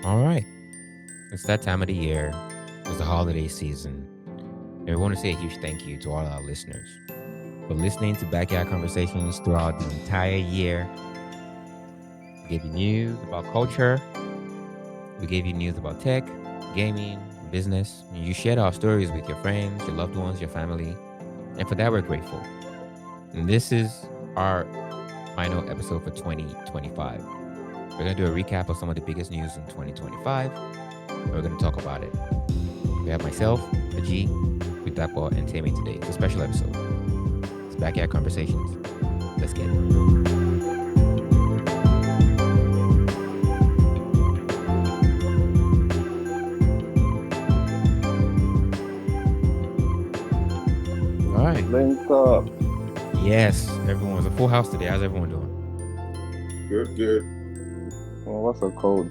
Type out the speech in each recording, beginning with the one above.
All right. It's that time of the year. It's the holiday season. And we want to say a huge thank you to all our listeners for listening to Backyard Conversations throughout the entire year. We gave you news about culture. We gave you news about tech, gaming, business. And you shared our stories with your friends, your loved ones, your family. And for that, we're grateful. And this is our final episode for 2025. We're going to do a recap of some of the biggest news in 2025. And we're going to talk about it. We have myself, Aji, with Dapo, and Tammy today. It's a special episode. It's Backyard Conversations. Let's get it. All right. Link up. Yes, everyone's a full house today. How's everyone doing? Good, good. Well, what's a cold?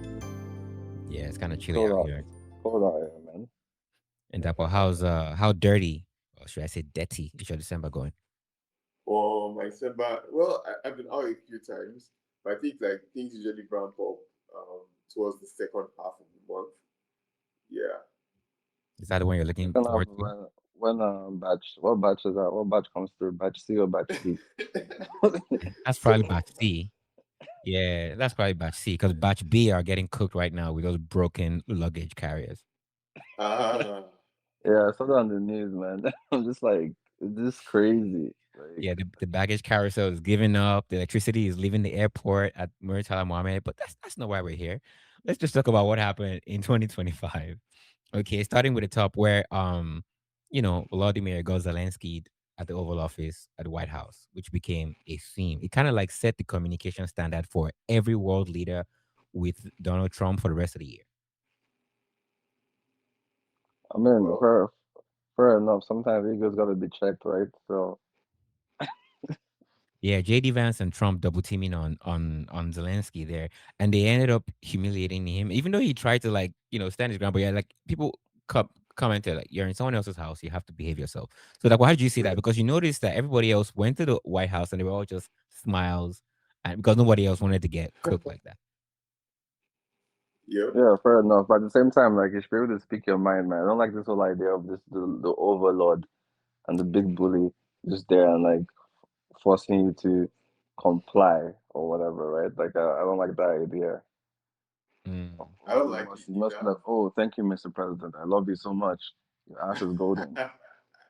Yeah, it's kind of chilly Cold out out. here. Cold out here, man. And Dapo, how dirty, or should I say dirty, is your December going? Or my December, well, I've been out a few times, but I think like things usually ramp up towards the second half of the month. Yeah. Is that the one you're looking Second half forward of to? when batch. What batch is that? What batch comes through? Batch C or batch D? That's probably batch C. Yeah, that's probably batch C because batch B are getting cooked right now with those broken luggage carriers. Ah, Yeah, I saw that on the news, man. I'm just like, is this crazy? Like, Yeah, the baggage carousel is giving up. The electricity is leaving the airport at Murtala Mohammed. But that's not why we're here. Let's just talk about what happened in 2025. Okay, starting with the top where Volodymyr Zelenskyy at the Oval Office at the White House, which became a theme. It kind of like set the communication standard for every world leader with Donald Trump for the rest of the year. I mean, well, fair enough. Sometimes egos gotta be checked, right? So, Yeah, JD Vance and Trump double teaming on Zelensky there, and they ended up humiliating him, even though he tried to stand his ground. But yeah, like people commented like, "You're in someone else's house, you have to behave yourself." So like, why did you see that? Because you noticed that everybody else went to the White House and they were all just smiles, and because nobody else wanted to get cooked like that. yep. yeah, fair enough. But at the same time, like, you should be able to speak your mind, man. I don't like this whole idea of the overlord and the big bully just there and like forcing you to comply or whatever, right? Like, I don't like that idea. Mm. I don't You like must, it you must be either. like, oh, thank you, Mr. President. I love you so much. Your ass is golden.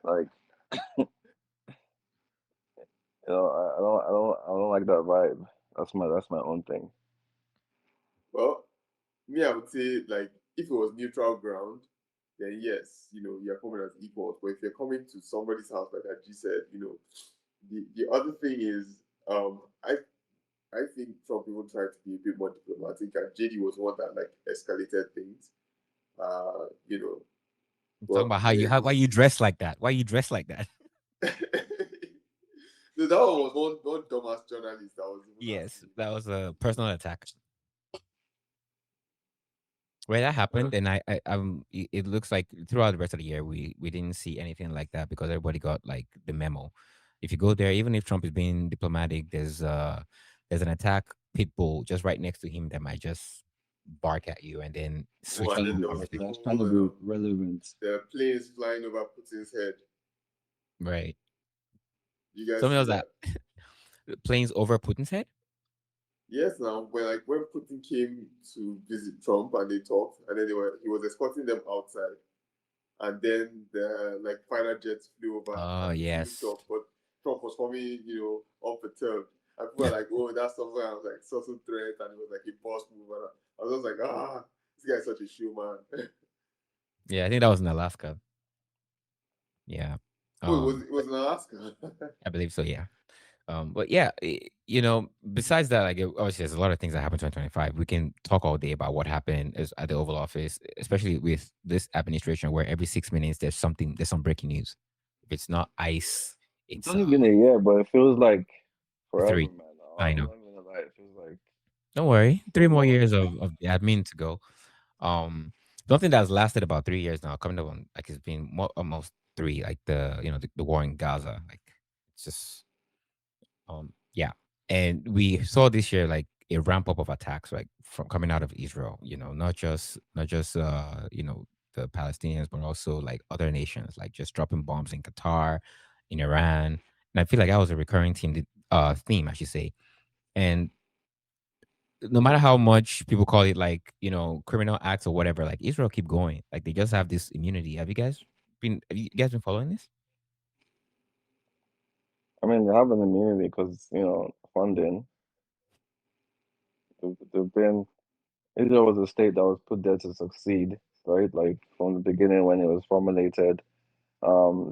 Like, I don't like that vibe. That's my own thing. Well, me, I would say like if it was neutral ground, then yes, you're coming as equals. But if you're coming to somebody's house, like I just said, the other thing is, I think Trump even tried to be a bit more diplomatic, and JD was one that like escalated things. You know, Talking but about yeah, why you dress like that? Why you dress like that? so that one was one dumbass journalist that was even Yes, asking him that that. was a personal attack. Where that Well, happened, and it looks like throughout the rest of the year, we didn't see anything like that because everybody got like the memo. If you go there, even if Trump is being diplomatic, there's an attack pit bull just right next to him that might just bark at you and then oh, switch and the then there was the conversation. Trying to whole be relevant. the planes flying over Putin's head. Right. You guys Something see else that that? planes over Putin's head. Yes, now when Putin came to visit Trump and they talked, and then he was escorting them outside, and then the like fighter jets flew over Oh and he looked yes. up, but Trump was coming, unperturbed. And people were like, "Oh, that's something." I was like, "Social threat," and it was like a boss move. And I was just like, "Ah, this guy's such a shoe man." Yeah, I think that was in Alaska. Yeah. Oh, it was But in Alaska. I believe so. Yeah. But yeah, besides that, like obviously, there's a lot of things that happened in 2025. We can talk all day about what happened at the Oval Office, especially with this administration, where every 6 minutes there's some breaking news. If it's not ICE, It's it's only been a year, but it feels like forever, three. man. I I'm know. not even gonna lie. It feels like Don't worry, so 3 more years long. of the admin to go. Something that's lasted about 3 years now, coming up on like it's been almost three, like the war in Gaza, like it's just yeah. And we saw this year, like a ramp up of attacks, like from coming out of Israel. Not just the Palestinians, but also like other nations, like just dropping bombs in Qatar, in Iran, and I feel like that was a recurring theme, I should say. And no matter how much people call it like criminal acts or whatever, like Israel keep going, like they just have this immunity. Have you guys been following this? I mean, they have an immunity because funding. They've been Israel was a state that was put there to succeed, right? Like from the beginning when it was formulated,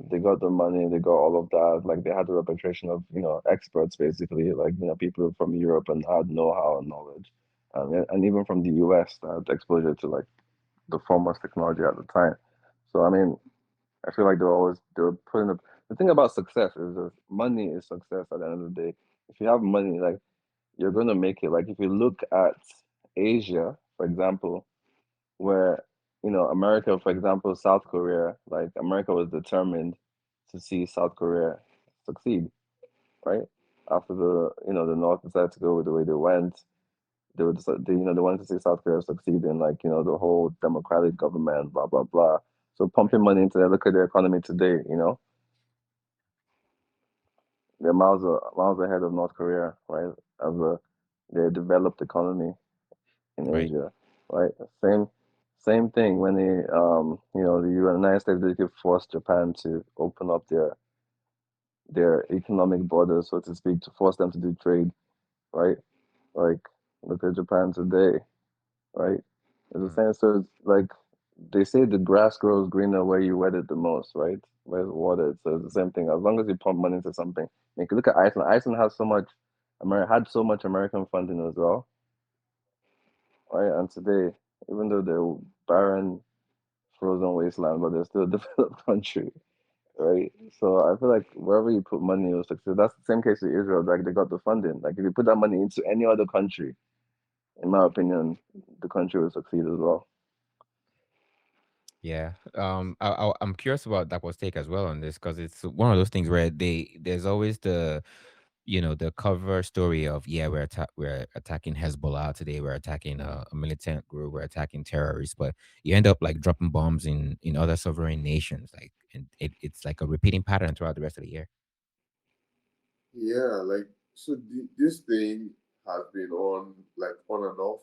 they got the money, they got all of that. Like they had the reputation of experts, basically, like people from Europe and had know-how and knowledge, and even from the US that had exposure to like the foremost technology at the time. So I mean, I feel like they were putting up. The thing about success is that money is success at the end of the day. If you have money, like you're gonna make it. Like if you look at Asia, for example, where America, for example, South Korea, like America was determined to see South Korea succeed, right? After the North decided to go with the way they went, they wanted to see South Korea succeed in like the whole democratic government, blah blah blah. So pumping money into that. Look at their economy today. They're miles ahead of North Korea, right? As a Their developed economy in Right. Asia, right? Same same thing when the United States basically forced Japan to open up their economic borders, so to speak, to force them to do trade, right? Like look at Japan today, right? It's the Mm. same. So it's like they say the grass grows greener where you wet it the most, right? Where it's watered. So it's the same thing. As long as you pump money into something. Like look at Iceland. Iceland has so much had so much American funding as well, right? And today, even though they're barren, frozen wasteland, but they're still a developed country, right? So I feel like wherever you put money, you'll succeed. That's the same case with Israel. Like they got the funding. Like if you put that money into any other country, in my opinion, the country will succeed as well. Yeah. I'm curious about Dapo's take as well on this because it's one of those things where there's always the cover story of, yeah, we're attacking Hezbollah today, we're attacking a militant group, we're attacking terrorists, but you end up like dropping bombs in other sovereign nations, like, and it's like a repeating pattern throughout the rest of the year. Yeah, like so this thing has been on and off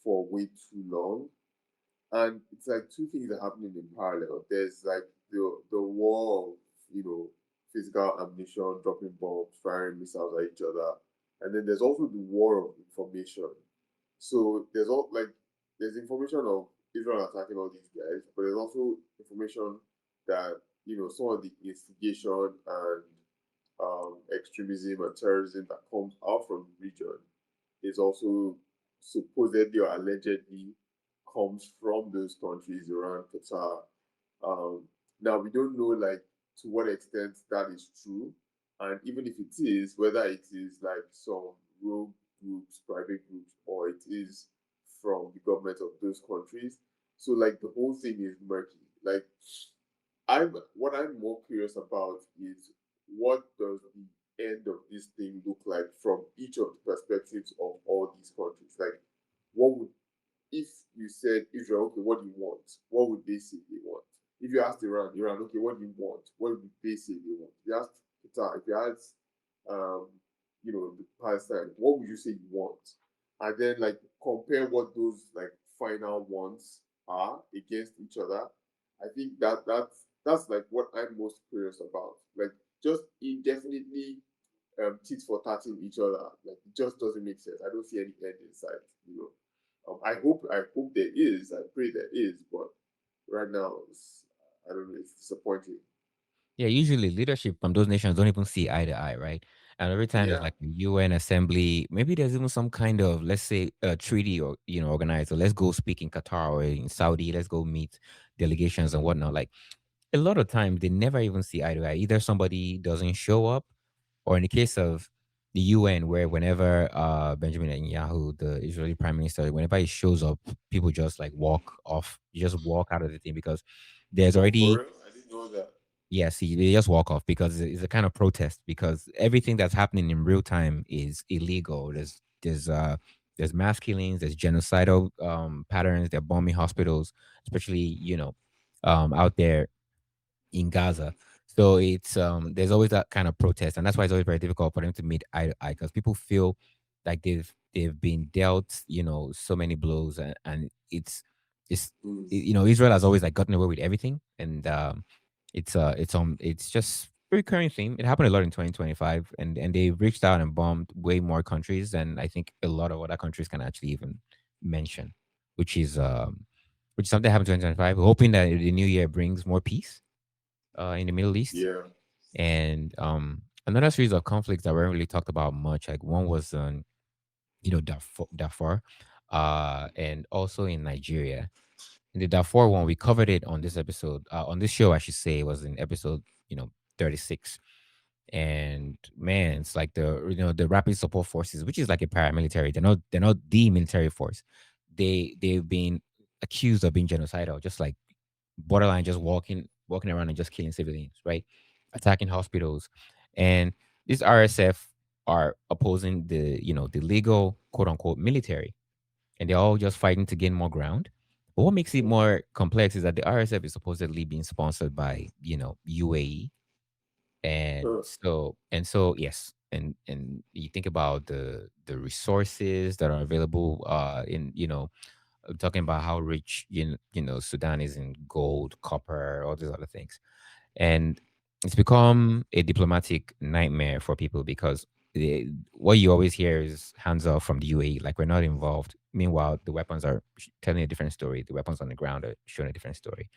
for way too long, and it's like two things are happening in parallel. There's like the war of physical ammunition, dropping bombs, firing missiles at each other, and then there's also the war of information. So there's information of Israel attacking all these guys, but there's also information that some of the instigation and extremism and terrorism that comes out from the region is also supposedly or allegedly comes from those countries, Iran, Qatar. Um, Now we don't know like to what extent that is true, and even if it is, whether it is like some rogue groups, private groups, or it is from the government of those countries. So like the whole thing is murky. Like what I'm more curious about is what does the end of this thing look like from each of the perspectives of all these countries? Like, what would if you said Israel, okay, what do you want? What would they say they want? If you asked Iran, okay, what do you want? What would they say they want? If you asked Qatar, if you asked, um, the Palestine, what would you say you want? And then like compare what those like final wants are against each other. I think that's like what I'm most curious about. Like just indefinitely tit for tatting each other. Like it just doesn't make sense. I don't see any end in sight. I hope there is. I pray there is, but right now I don't know. It's disappointing. Yeah, usually leadership from those nations don't even see eye to eye, right? And every time there's Yeah. like a UN assembly, maybe there's even some kind of, let's say, a treaty or organized. So let's go speak in Qatar or in Saudi. Let's go meet delegations and whatnot. Like a lot of times, they never even see eye to eye. Either somebody doesn't show up, or in the case of the UN, where whenever Benjamin Netanyahu, the Israeli prime minister, whenever he shows up, people just like walk off. You just walk out of the thing because there's Oh, for already. real? I didn't know that. Yes, they just walk off because it's a kind of protest because everything that's happening in real time is illegal. there's mass killings, there's genocidal patterns, they're bombing hospitals, especially out there in Gaza. So it's there's always that kind of protest, and that's why it's always very difficult for them to meet eye to eye because people feel like they've been dealt so many blows, and it's Mm. Israel has always like gotten away with everything, and it's just a recurring theme. It happened a lot in 2025, and they reached out and bombed way more countries than I think a lot of other countries can actually even mention, which is something that happened in 2025. Hoping that the new year brings more peace in the Middle East. Yeah. And another series of conflicts that weren't really talked about much, like one was Darfur, and also in Nigeria. In the Darfur one, we covered it on this episode, on this show, I should say. It was in episode 36. And man, it's like the rapid support forces, which is like a paramilitary. They're not the military force. They've been accused of being genocidal, just like borderline just walking around and just killing civilians, right? Attacking hospitals. And this RSF are opposing the legal quote unquote military, and they're all just fighting to gain more ground. But what makes it more complex is that the RSF is supposedly being sponsored by UAE. And Huh. so yes, and you think about the resources that are available in talking about how rich Sudan is in gold, copper, all these other things. And it's become a diplomatic nightmare for people because what you always hear is hands off from the UAE, like we're not involved. Meanwhile, the weapons are telling a different story. The weapons on the ground are showing a different story.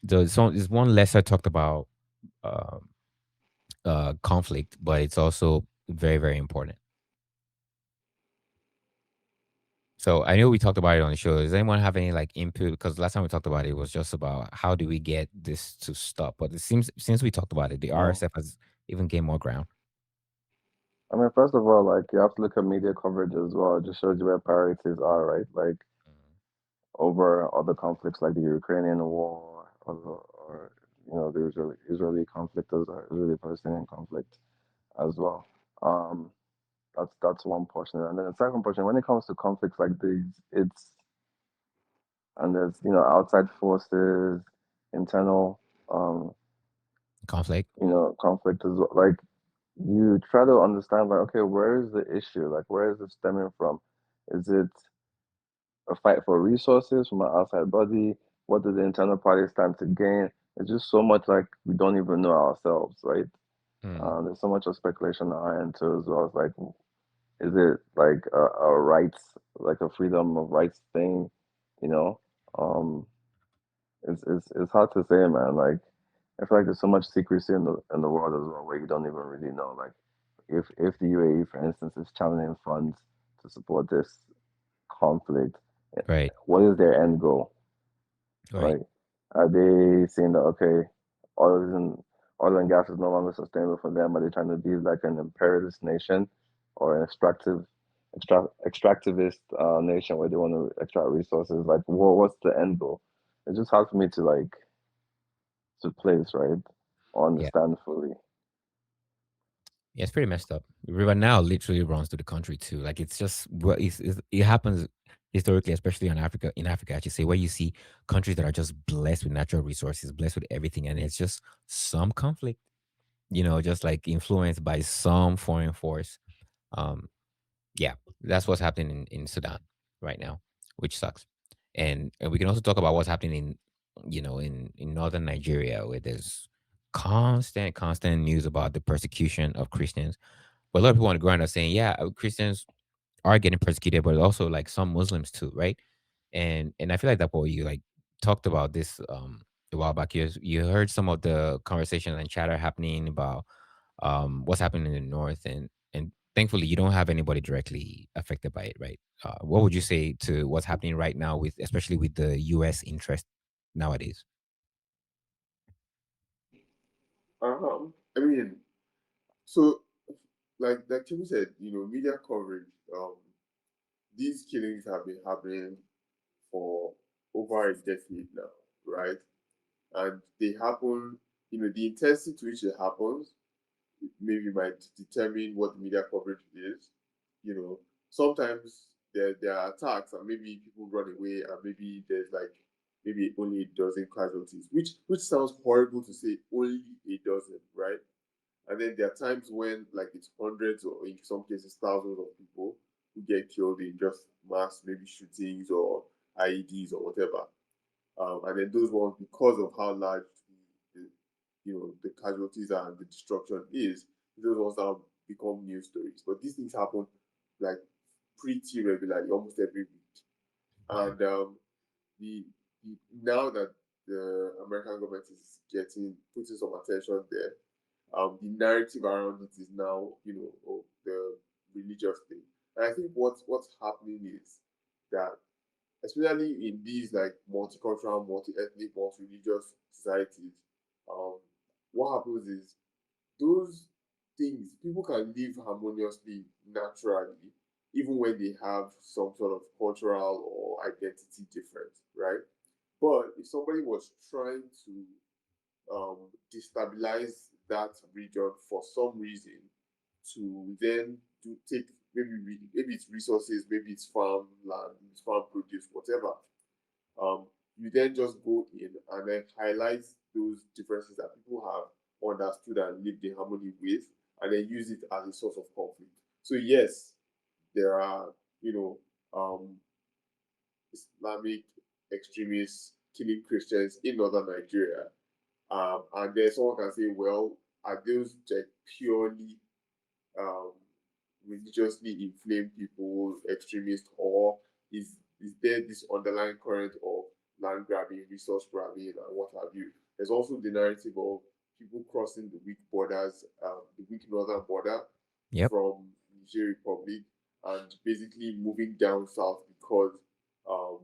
There's one lesser talked about um conflict, but it's also very, very important. So I know we talked about it on the show. Does anyone have any like input? Because last time we talked about it, it was just about how do we get this to stop. But it seems since we talked about it, the Well, RSF has even gained more ground. I mean, first of all, like you have to look at media coverage as well. It just shows you where priorities are, right? Like over other conflicts like the Ukrainian war or the Israeli conflict as Israeli-Palestinian conflict as well. Um, that's one portion, and then the second portion, when it comes to conflicts like these, it's and there's outside forces, internal Conflict, conflict as well. Like you try to understand, like, okay, where is the issue? Like, where is it stemming from? Is it a fight for resources from an outside body? What do the internal parties stand to gain? It's just so much like we don't even know ourselves, right? mm, There's so much of speculation on our end too, as well. It's like, is it like a rights, like a freedom of rights thing? You know, um, it's hard to say, man. Like, I feel like there's so much secrecy in the world as well, where you don't even really know. Like, if the UAE, for instance, is channeling funds to support this conflict, right, what is their end goal? right. Like, are they saying that okay, oil isn't oil and gas is no longer sustainable for them? Are they trying to be like an imperialist nation or an extractivist nation where they want to extract resources? Like, what's the end goal? It's just hard for me to place, right, or Yeah, understand fully. yeah, it's pretty messed up. The river now literally runs through the country too. Like it's just it happens historically, especially in Africa, I should say, where you see countries that are just blessed with natural resources, blessed with everything, and it's just some conflict, just like influenced by some foreign force. Um, yeah, that's what's happening in Sudan right now, which sucks. And we can also talk about what's happening in northern Nigeria, where there's constant news about the persecution of Christians. But a lot of people on the ground are saying, yeah, Christians are getting persecuted, but also like some Muslims too, right? And I feel like that boy you like talked about this a while back. You heard some of the conversation and chatter happening about what's happening in the north, and thankfully you don't have anybody directly affected by it, right? What would you say to what's happening right now with especially with the US interest nowadays? I mean, so like Tim said, media coverage. These killings have been happening for over a decade now, right? And they happen. The intensity to which it happens maybe might determine what media coverage is. you know, sometimes there are attacks and maybe people run away and maybe there's like maybe only a dozen casualties, which sounds horrible to say only a dozen, right? And then there are times when like it's hundreds or in some cases thousands of people who get killed in just mass maybe shootings or IEDs or whatever. And then those ones, because of how large the the casualties and the destruction is, those ones now become news stories. But these things happen like pretty regularly, almost every week. And the, the now that the American government is getting putting some attention there, the narrative around it is now, of the religious thing. And I think what's happening is that, especially in these like multicultural, multi-ethnic, multi-religious societies, um, what happens is those things people can live harmoniously naturally, even when they have some sort of cultural or identity difference, right? But if somebody was trying to destabilize that region for some reason to then do take maybe it's resources, maybe it's farm land, it's farm produce, whatever. Um, you then just go in and then highlight those differences that people have understood and lived in harmony with, and then use it as a source of conflict. So yes, there are Islamic extremists killing Christians in northern Nigeria, and then someone can say, well, are those like purely um, religiously inflamed people, extremists, or is there this underlying current of land grabbing, resource grabbing, and what have you? There's also the narrative of people crossing the weak borders, the weak northern border Yep. from Niger Republic, and basically moving down south because um,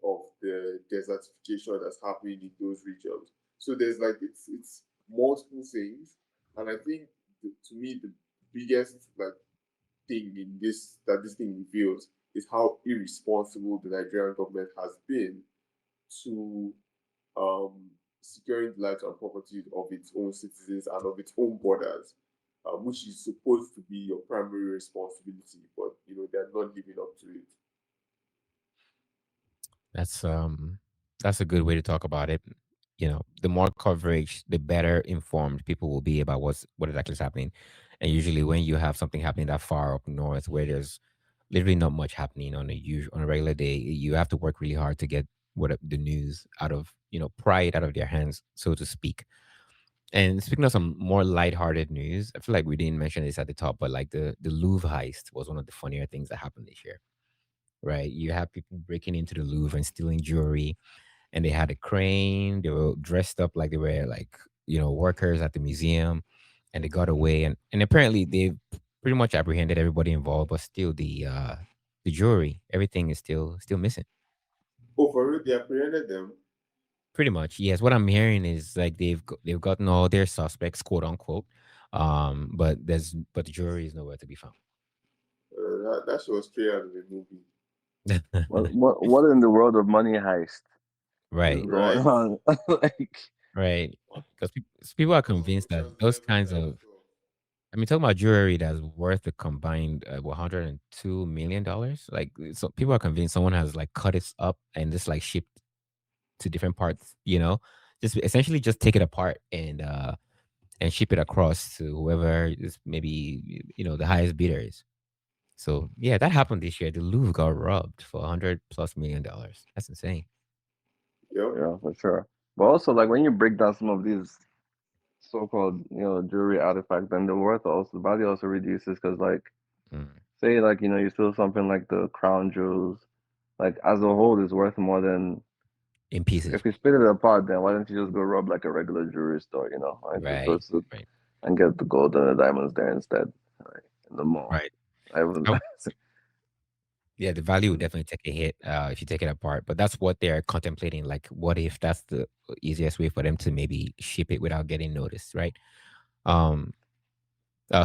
of the desertification that's happening in those regions. So there's like it's multiple things, and I think to me the biggest like thing in this that this thing reveals is how irresponsible the Nigerian government has been to securing the lives and property of its own citizens and of its own borders, which is supposed to be your primary responsibility, but they're not living up to it. That's that's a good way to talk about it. The more coverage, the better informed people will be about what exactly is happening. And usually, when you have something happening that far up north, where there's literally not much happening on a regular day, you have to work really hard to get the news out of pry it out of their hands, so to speak. And speaking of some more lighthearted news, I feel like we didn't mention this at the top, but like the Louvre heist was one of the funnier things that happened this year, right? You have people breaking into the Louvre and stealing jewelry, and they had a crane. They were dressed up like they were like workers at the museum, and they got away. And apparently they pretty much apprehended everybody involved, but still the jewelry, everything is still missing. Oh, for real, they apprehended them. Pretty much, yes. What I'm hearing is like they've gotten all their suspects, quote unquote, but the jury is nowhere to be found. That was straight out of the movie, What in the world of money heist is Right, going right? on? Like, right. Because people are convinced that Ocean's those 11 kinds type of, stuff. I mean, talking about jewelry that's worth a combined $102 million. Like, so people are convinced someone has like cut it up and just like shipped to different parts. Just essentially just take it apart and ship it across to whoever is maybe the highest bidder is. So yeah, that happened this year. The Louvre got robbed for $100+ million. That's insane. Yep. yeah, for sure. But also, like when you break down some of these so-called, jewelry artifacts, then the worth also, the value also reduces because, like, Mm. say, like, you steal something like the crown jewels, like as a whole is worth more than In pieces. if you split it apart. Then why don't you just go rob like a regular jewelry store? Like just go Right. to Right. and get the gold and the diamonds there instead, right? In the mall. Right. I would, I Yeah, the value would Mhm. definitely take a hit if you take it apart. But that's what they're contemplating. Like, what if that's the easiest way for them to maybe ship it without getting noticed, right? Um,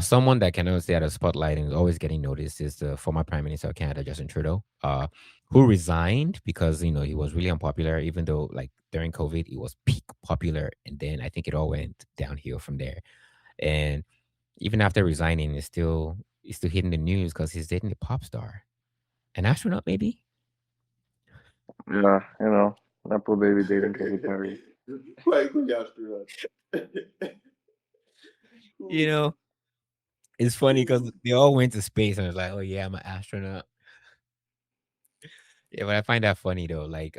Someone that can always stay out of spotlight and is always getting noticed is the former Prime Minister of Canada, Justin Trudeau, who resigned because he was really unpopular. Even though like during COVID, he was peak popular, and then I think it all went downhill from there. And even after resigning, is still is still hitting the news because he's dating a pop star, an astronaut, maybe. Yeah, Nepo baby dating Katy Perry. Why could you ask her that? You Ooh, know, it's funny because ooh. they all went to space and it's like, oh yeah, I'm an astronaut. Yeah, but I find that funny though. Like,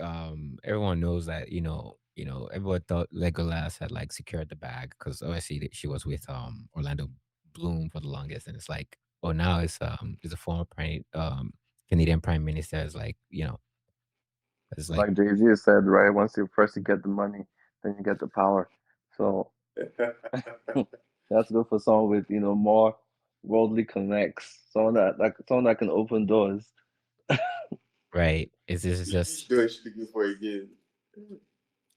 everyone knows that everyone thought Legolas had like secured the bag because obviously she was with Orlando Bloom for the longest, and it's like, oh, now it's a former Canadian Prime Minister. Is like, it's like Like Jay-Z said, right? Once you get the money, then you get the power. So you have to go for someone with, more worldly connects. Someone that can open doors. right. It's just, Which door is she looking for again?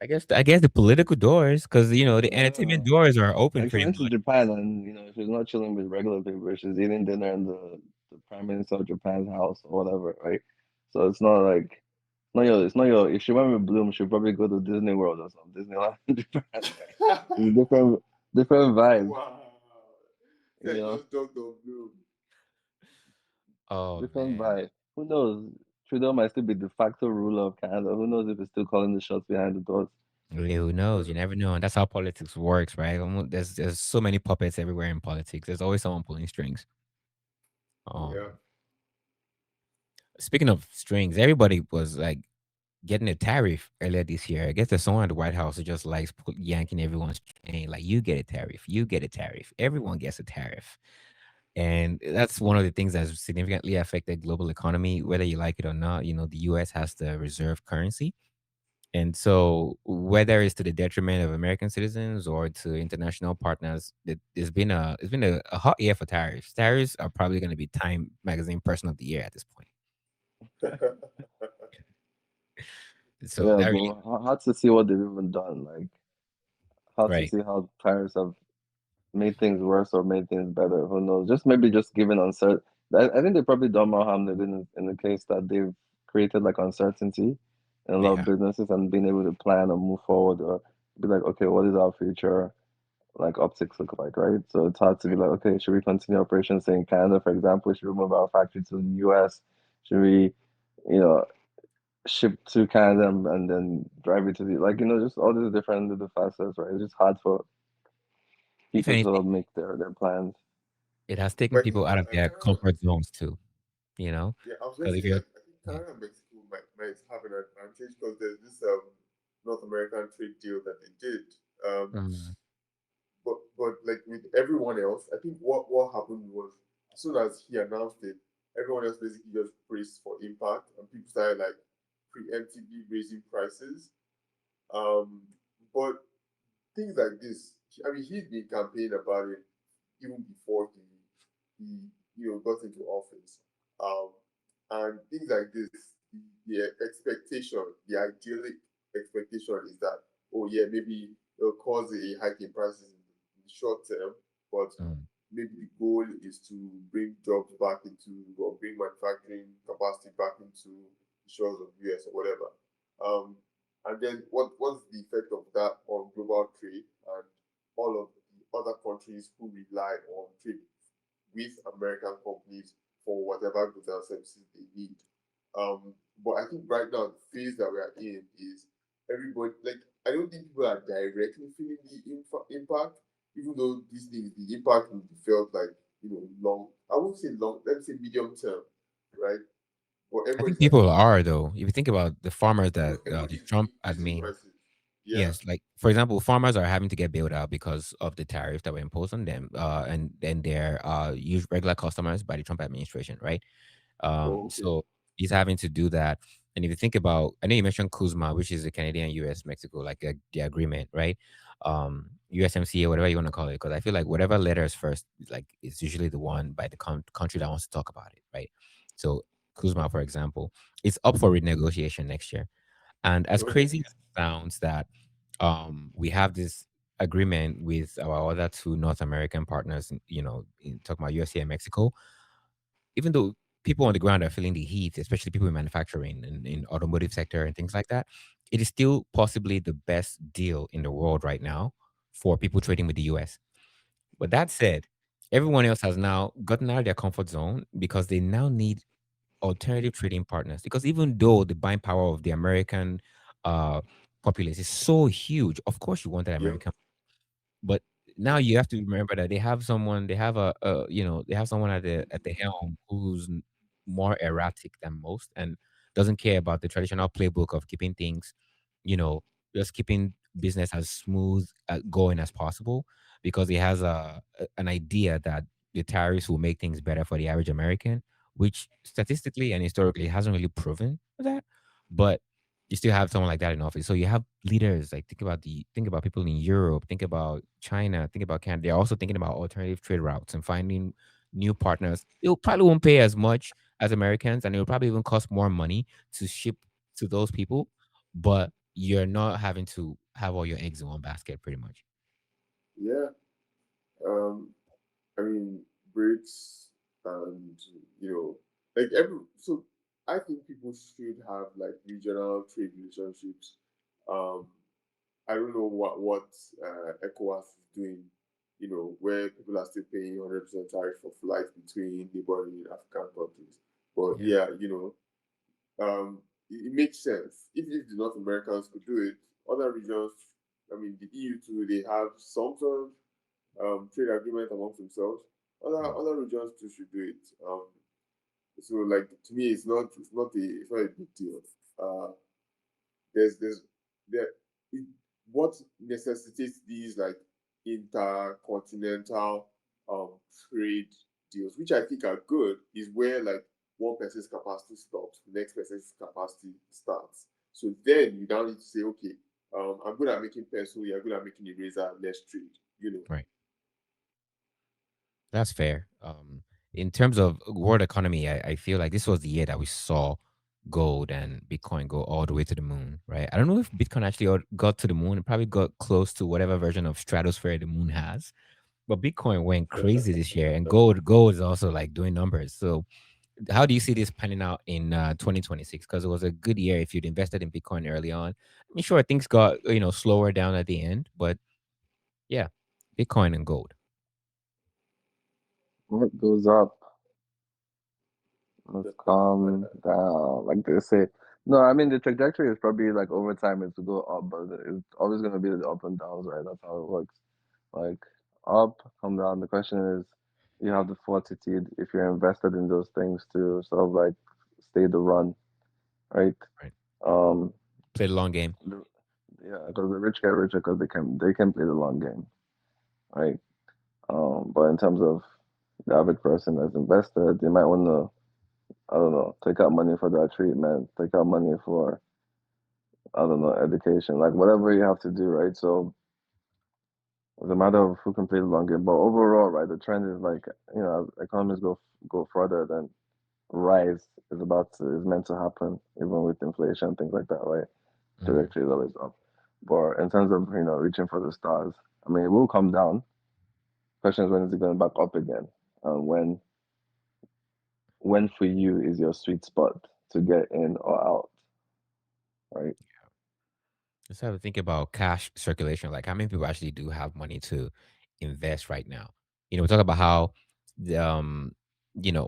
I guess the political doors because the Yeah. entertainment doors are open Like she pretty went to much. Japan and she's not chilling with regular people. She's eating dinner in the prime minister of Japan's house or whatever, right? So it's not like it's not your if she went with Bloom, she'd probably go to Disney World or something, Disneyland in Japan, right? It's different vibe, Wow. you That know, just talked of blue. Oh different man, vibe. Who knows? Trudeau might still be de facto ruler of Canada. Who knows if he's still calling the shots behind the doors? really, who knows? You never know, and that's how politics works, right? There's so many puppets everywhere in politics. There's always someone pulling strings. Yeah. Um, Speaking of strings, everybody was like getting a tariff earlier this year. I guess there's someone at the White House who just likes yanking everyone's chain. Like, you get a tariff, you get a tariff, everyone gets a tariff. And that's one of the things that's significantly affected global economy, whether you like it or not. The US has the reserve currency. And so whether it's to the detriment of American citizens or to international partners, it's been a hot year for tariffs. Tariffs are probably going to be Time Magazine Person of the Year at this point. So Yeah, that really, but hard to see what they've even done. Like hard to right. see how tariffs have made things worse or made things better. Who knows? Just maybe just given uncertain. I think they probably done more harm than good in the case that they've created like uncertainty in a lot of Yeah. businesses and being able to plan or move forward or be like, okay, what is our future like optics look like, right? So it's hard to be like, okay, should we continue operations say in Canada, for example? Should we move our factory to the US? Should we, you know, ship to Canada and then drive it to the like, just all these different little facets, right? It's just hard for If people to sort anything, of make their plans. it has taken But I think people out of their Canada, comfort zones too, you know? yeah, I was gonna Because say if you're, I think yeah. Canada and Mexico might have an advantage because there's this North American trade deal that they did. Um, Mm, but like with everyone else, I think what happened was as soon as he announced it, everyone else basically just braced for impact, and people started like preemptively raising prices. Um, but things like this, I mean, he'd been campaigning about it even before he got into office. Um, and things like this, the expectation, the idyllic expectation is that, oh yeah, maybe it'll cause a hike in prices in the short term, but mm. maybe the goal is to bring jobs back into or bring manufacturing capacity back into the shores of US or whatever. Um, and then what's the effect of that on global trade and all of the other countries who rely on trade with American companies for whatever goods and services they need. But I think right now the phase that we are in is everybody like I don't think people are directly feeling the impact, even though these things the impact will be felt like long. I won't say long. Let's say medium term, right? But I think everybody's like, people are though. If you think about the farmers that the everybody's Trump increasing admin, prices. Yeah. yes, like for example, farmers are having to get bailed out because of the tariffs that were imposed on them, and then their regular customers by the Trump administration, right? Oh, okay. So he's having to do that. And if you think about, I know you mentioned Kuzma, which is the Canadian, US, Mexico, like the agreement, right? USMCA, whatever you want to call it, because I feel like whatever letters first, like it's usually the one by the country that wants to talk about it, right? So Kuzma, for example, it's up for renegotiation next year. And as Okay. crazy as it sounds that we have this agreement with our other two North American partners, in talking about USA and Mexico, even though people on the ground are feeling the heat, especially people in manufacturing and in automotive sector and things like that, it is still possibly the best deal in the world right now for people trading with the US. But that said, Everyone else has now gotten out of their comfort zone because they now need alternative trading partners. Because even though the buying power of the American uh, populace is so huge, of course you want that Yep. American. But now you have to remember that they have they have someone at the helm who's more erratic than most and doesn't care about the traditional playbook of keeping things, you know, just keeping business as smooth going as possible because he has an idea that the tariffs will make things better for the average American, which statistically and historically hasn't really proven that. But you still have someone like that in office. So you have leaders like think about people in Europe, think about China, think about Canada. They're also thinking about alternative trade routes and finding new partners. It probably won't pay as much as Americans, and it will probably even cost more money to ship to those people. But you're not having to have all your eggs in one basket, pretty much. Yeah. Um, I mean, breaks and you know, like every so I think people should have like regional trade relationships. Um, I don't know what ECOWAS is doing. You know, where people are still paying 100% tariff for flights between neighboring African countries. But Yeah. yeah, it makes sense if the North Americans could do it. Other regions, I mean, the EU too, they have some sort of trade agreement amongst themselves. Mm. Other regions too should do it. So like to me, it's not a big deal. Uh, there's there it, what necessitates these like intercontinental um trade deals, which I think are good, is where like one person's capacity stops, the next person's capacity starts. So then you now need to say, okay, I'm good at making pencil, you're good at making eraser, let's trade. You know. Right. That's fair. In terms of world economy, I feel like this was the year that we saw gold and Bitcoin go all the way to the moon, right? I don't know if Bitcoin actually got to the moon. It probably got close to whatever version of stratosphere the moon has. But Bitcoin went crazy this year, and gold is also like doing numbers. So, how do you see this panning out in 2026? Because it was a good year if you'd invested in Bitcoin early on. I mean, sure, things got slower down at the end, but yeah, Bitcoin and gold. What goes up must come down, like they say. No, I mean the trajectory is probably like over time it's to go up, but it's always gonna be the up and downs, right? That's how it works. Like up, come down. The question is, you have the fortitude if you're invested in those things to sort of like stay the run, right? Right. Um, Play the long game. the, yeah, because the rich get richer because they can play the long game, right? But in terms of the average person that's invested, they might want to, I don't know, take out money for that treatment, take out money for, I don't know, education, like whatever you have to do, right? So it's a matter of who can play the long game. But overall, right, the trend is like, economies go further than rise is meant to happen, even with inflation, things like that, right? Mhm. Trajectory is always up. But in terms of, reaching for the stars, I mean, it will come down. Question is when is it going back up again? And when for you is your sweet spot to get in or out, right? Let's have to think about cash circulation. Like, how many people actually do have money to invest right now? We talk about how, the,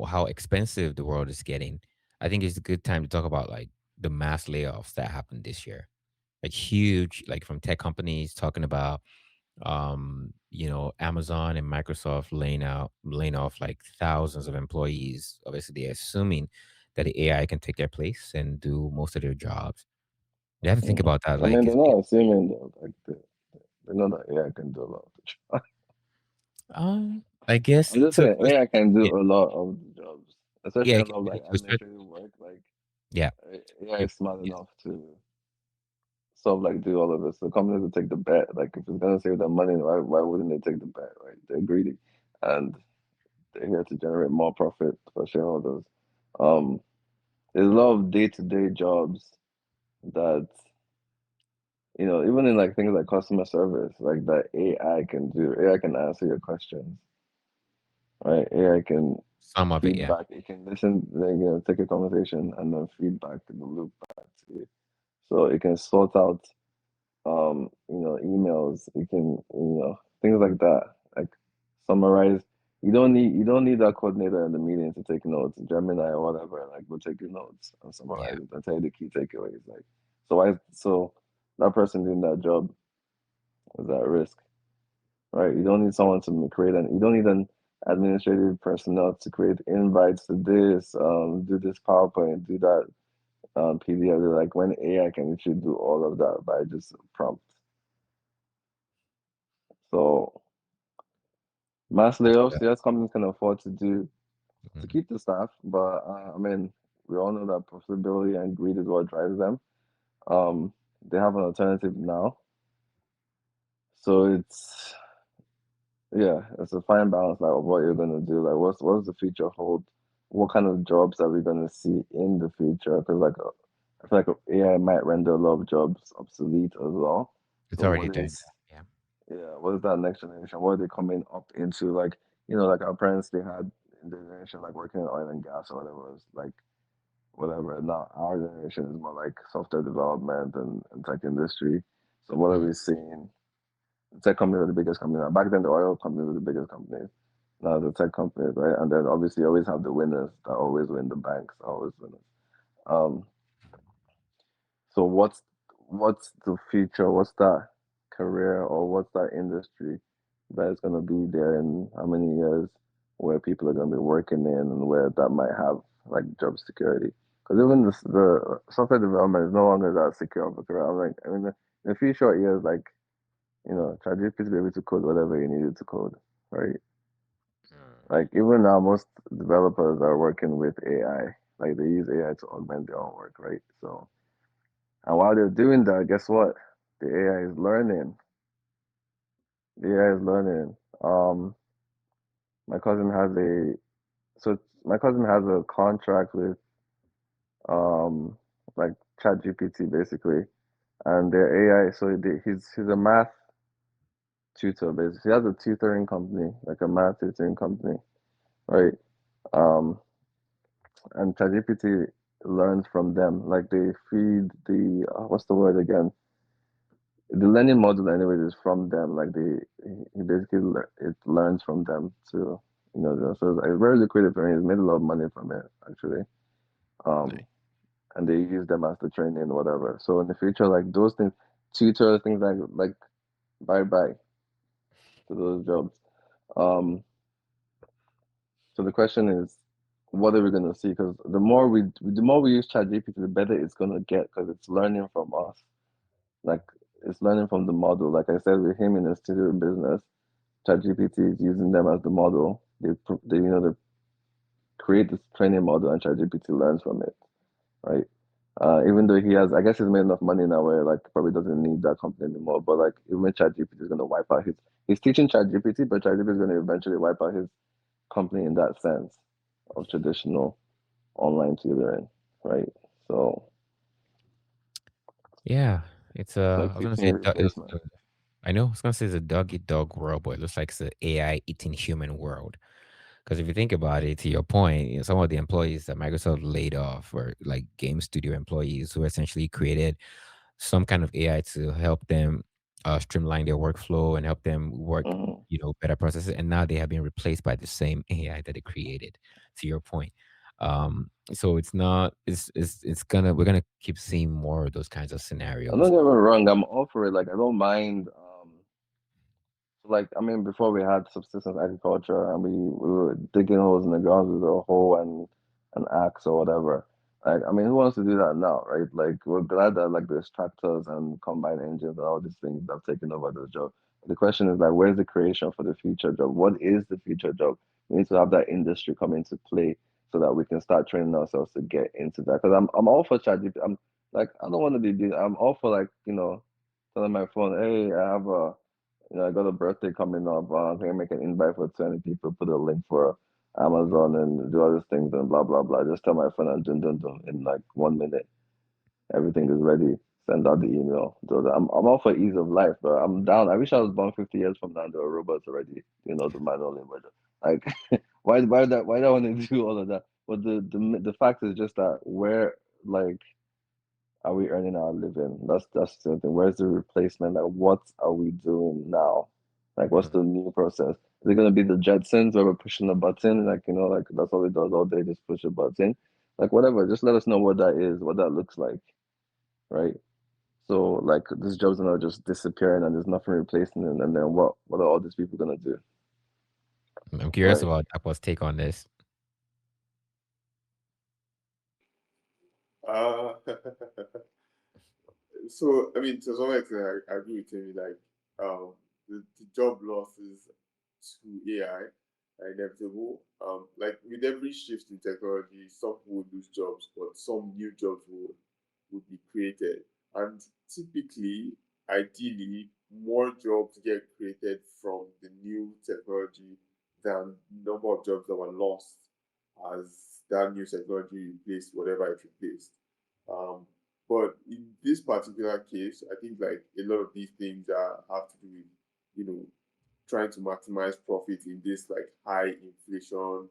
how expensive the world is getting. I think it's a good time to talk about like the mass layoffs that happened this year. Like huge, like from tech companies talking about, Amazon and Microsoft laying off like thousands of employees. Obviously, they're assuming that the AI can take their place and do most of their jobs. You have to think Mm. about that. I mean, Like, they're not assuming though, like they know that AI can do a lot of the job. I guess I'm just to saying AI can yeah, do a lot of the jobs, yeah, especially a lot of like to a certain administrative work. Like yeah, AI it, is smart yes, enough to sort of like do all of this. The companies will take the bet. Like if it's gonna save them money, why wouldn't they take the bet, right? They're greedy and they're here to generate more profit for shareholders. Um, there's a lot of day-to-day jobs that even in like things like customer service, like that AI can do. AI can answer your questions, right? AI can some of it, yeah. feedback. It can listen, like, take a conversation and then feedback in the loop back to you. So it can sort out, emails. It can, things like that, like summarize. you don't need that coordinator in the meeting to take notes. Gemini or whatever, like will take your notes and Yeah. summarize it and tell you the key takeaways. Like so that person doing that job is at risk, right? You don't need someone to create you don't need an administrative personnel to create invites to this, do this PowerPoint, do that PDF. Like when AI can literally do all of that by just prompt. So mass That's layoffs, yes, companies can afford to do to mhm. keep the staff, but I mean, we all know that profitability and greed is what drives them. Um, they have an alternative now, so it's a fine balance like of what you're gonna do. Like, what's the future hold? What kind of jobs are we gonna see in the future? Because I feel like AI might render a lot of jobs obsolete as well. It's So already what doing is that. Yeah. yeah, what is that next generation? What are they coming up into? Like, like our parents, they had in their generation, like working in oil and gas or whatever. It's like whatever. Now our generation is more like software development and tech industry. So what are Mhm. we seeing? The tech companies are the biggest companies. Back then, the oil companies were the biggest companies. Now the tech companies, right? And then obviously you always have the winners that always win. The banks are always winners. Um, so what's the future? What's that career or what's that industry that is going to be there in how many years where people are going to be working in and where that might have like job security? Because even the software development is no longer that secure of a career. I'm like, I mean, in a few short years, like ChatGPT be able to code whatever you needed to code, right? Like even now, most developers are working with AI. Like they use AI to augment their own work, right? So and while they're doing that, guess what? The AI is learning. The AI is learning. My cousin has a so my cousin has a contract with like ChatGPT basically, and their AI. So he's a math tutor basically. He has a tutoring company, like a math tutoring company, right? Um, and ChatGPT learns from them. Like they feed the what's the word again? The learning model anyways is from them like he basically it learns from them too, so it's like very lucrative for him. He's made a lot of money from it actually, um Nice. and they use them as the training whatever. So in the future, like those things, tutors, things like bye bye to those jobs. Um so the question is, what are we going to see? Because the more we use ChatGPT, the better it's going to get because it's learning from us. Like it's learning from the model. Like I said, with him in the studio business, ChatGPT is using them as the model. They create this training model, and ChatGPT learns from it, right? Even though he has, I guess he's made enough money now where like probably doesn't need that company anymore. But like even ChatGPT is gonna wipe out he's teaching ChatGPT, but ChatGPT is gonna eventually wipe out his company in that sense of traditional online tutoring, right? So Yeah. It's like I was gonna teaching say replacement. I know I was gonna say it's a dog eat dog world, but it looks like it's an AI eating human world. Because if you think about it, to your point, some of the employees that Microsoft laid off were like game studio employees who essentially created some kind of AI to help them streamline their workflow and help them work, Hmm. better processes. And now they have been replaced by the same AI that they created. To your point, so it's not. It's gonna we're gonna keep seeing more of those kinds of And don't scenarios. get me wrong, I'm all for it. Like I don't mind. Like I mean, before we had subsistence agriculture and we were digging holes in the ground with a hoe and an axe or whatever. Like I mean, who wants to do that now, right? Like we're glad that like there's tractors and combine engines and all these things that have taken over those jobs. The question is like, where's the creation for the future job? What is the future job? We need to have that industry come into play so that we can start training ourselves to get into that. Because I'm all for ChatGPT. I'm like I don't want to be. I'm all for like telling my phone, hey, I have a I got a birthday coming up. Can I make an invite for 20 people? Put a link for Amazon and do all these things and blah blah blah. Just tell my friend and dun dun dun in like 1 minute. Everything is ready. Send out the email. So I'm all for ease of life, but I'm down. I wish I was born 50 years from now and there were robots already. The manual labor. Like why do I want to do all of that? But the fact is just that where like are we earning our living? That's the thing. Where's the replacement? Like, what are we doing now? Like, what's Mhm. the new process? Is it gonna be the Jetsons where we're pushing a button, like like that's all it does all day, just push a button, like whatever. Just let us know what that is, what that looks like, right? So like these jobs are not just disappearing and there's nothing replacing them, and then what are all these people gonna do, I'm curious right? about Apple's take on this. Uh, so I mean, to some extent, I agree with him. Like, the job losses to AI are inevitable. Like with every shift in technology, some people would lose jobs, but some new jobs would be created. And typically, ideally, more jobs get created from the new technology than number of jobs that were lost as that new technology replaced whatever it replaced. Um, but in this particular case, I think like a lot of these things have to do with, you know, trying to maximize profit in this like high inflation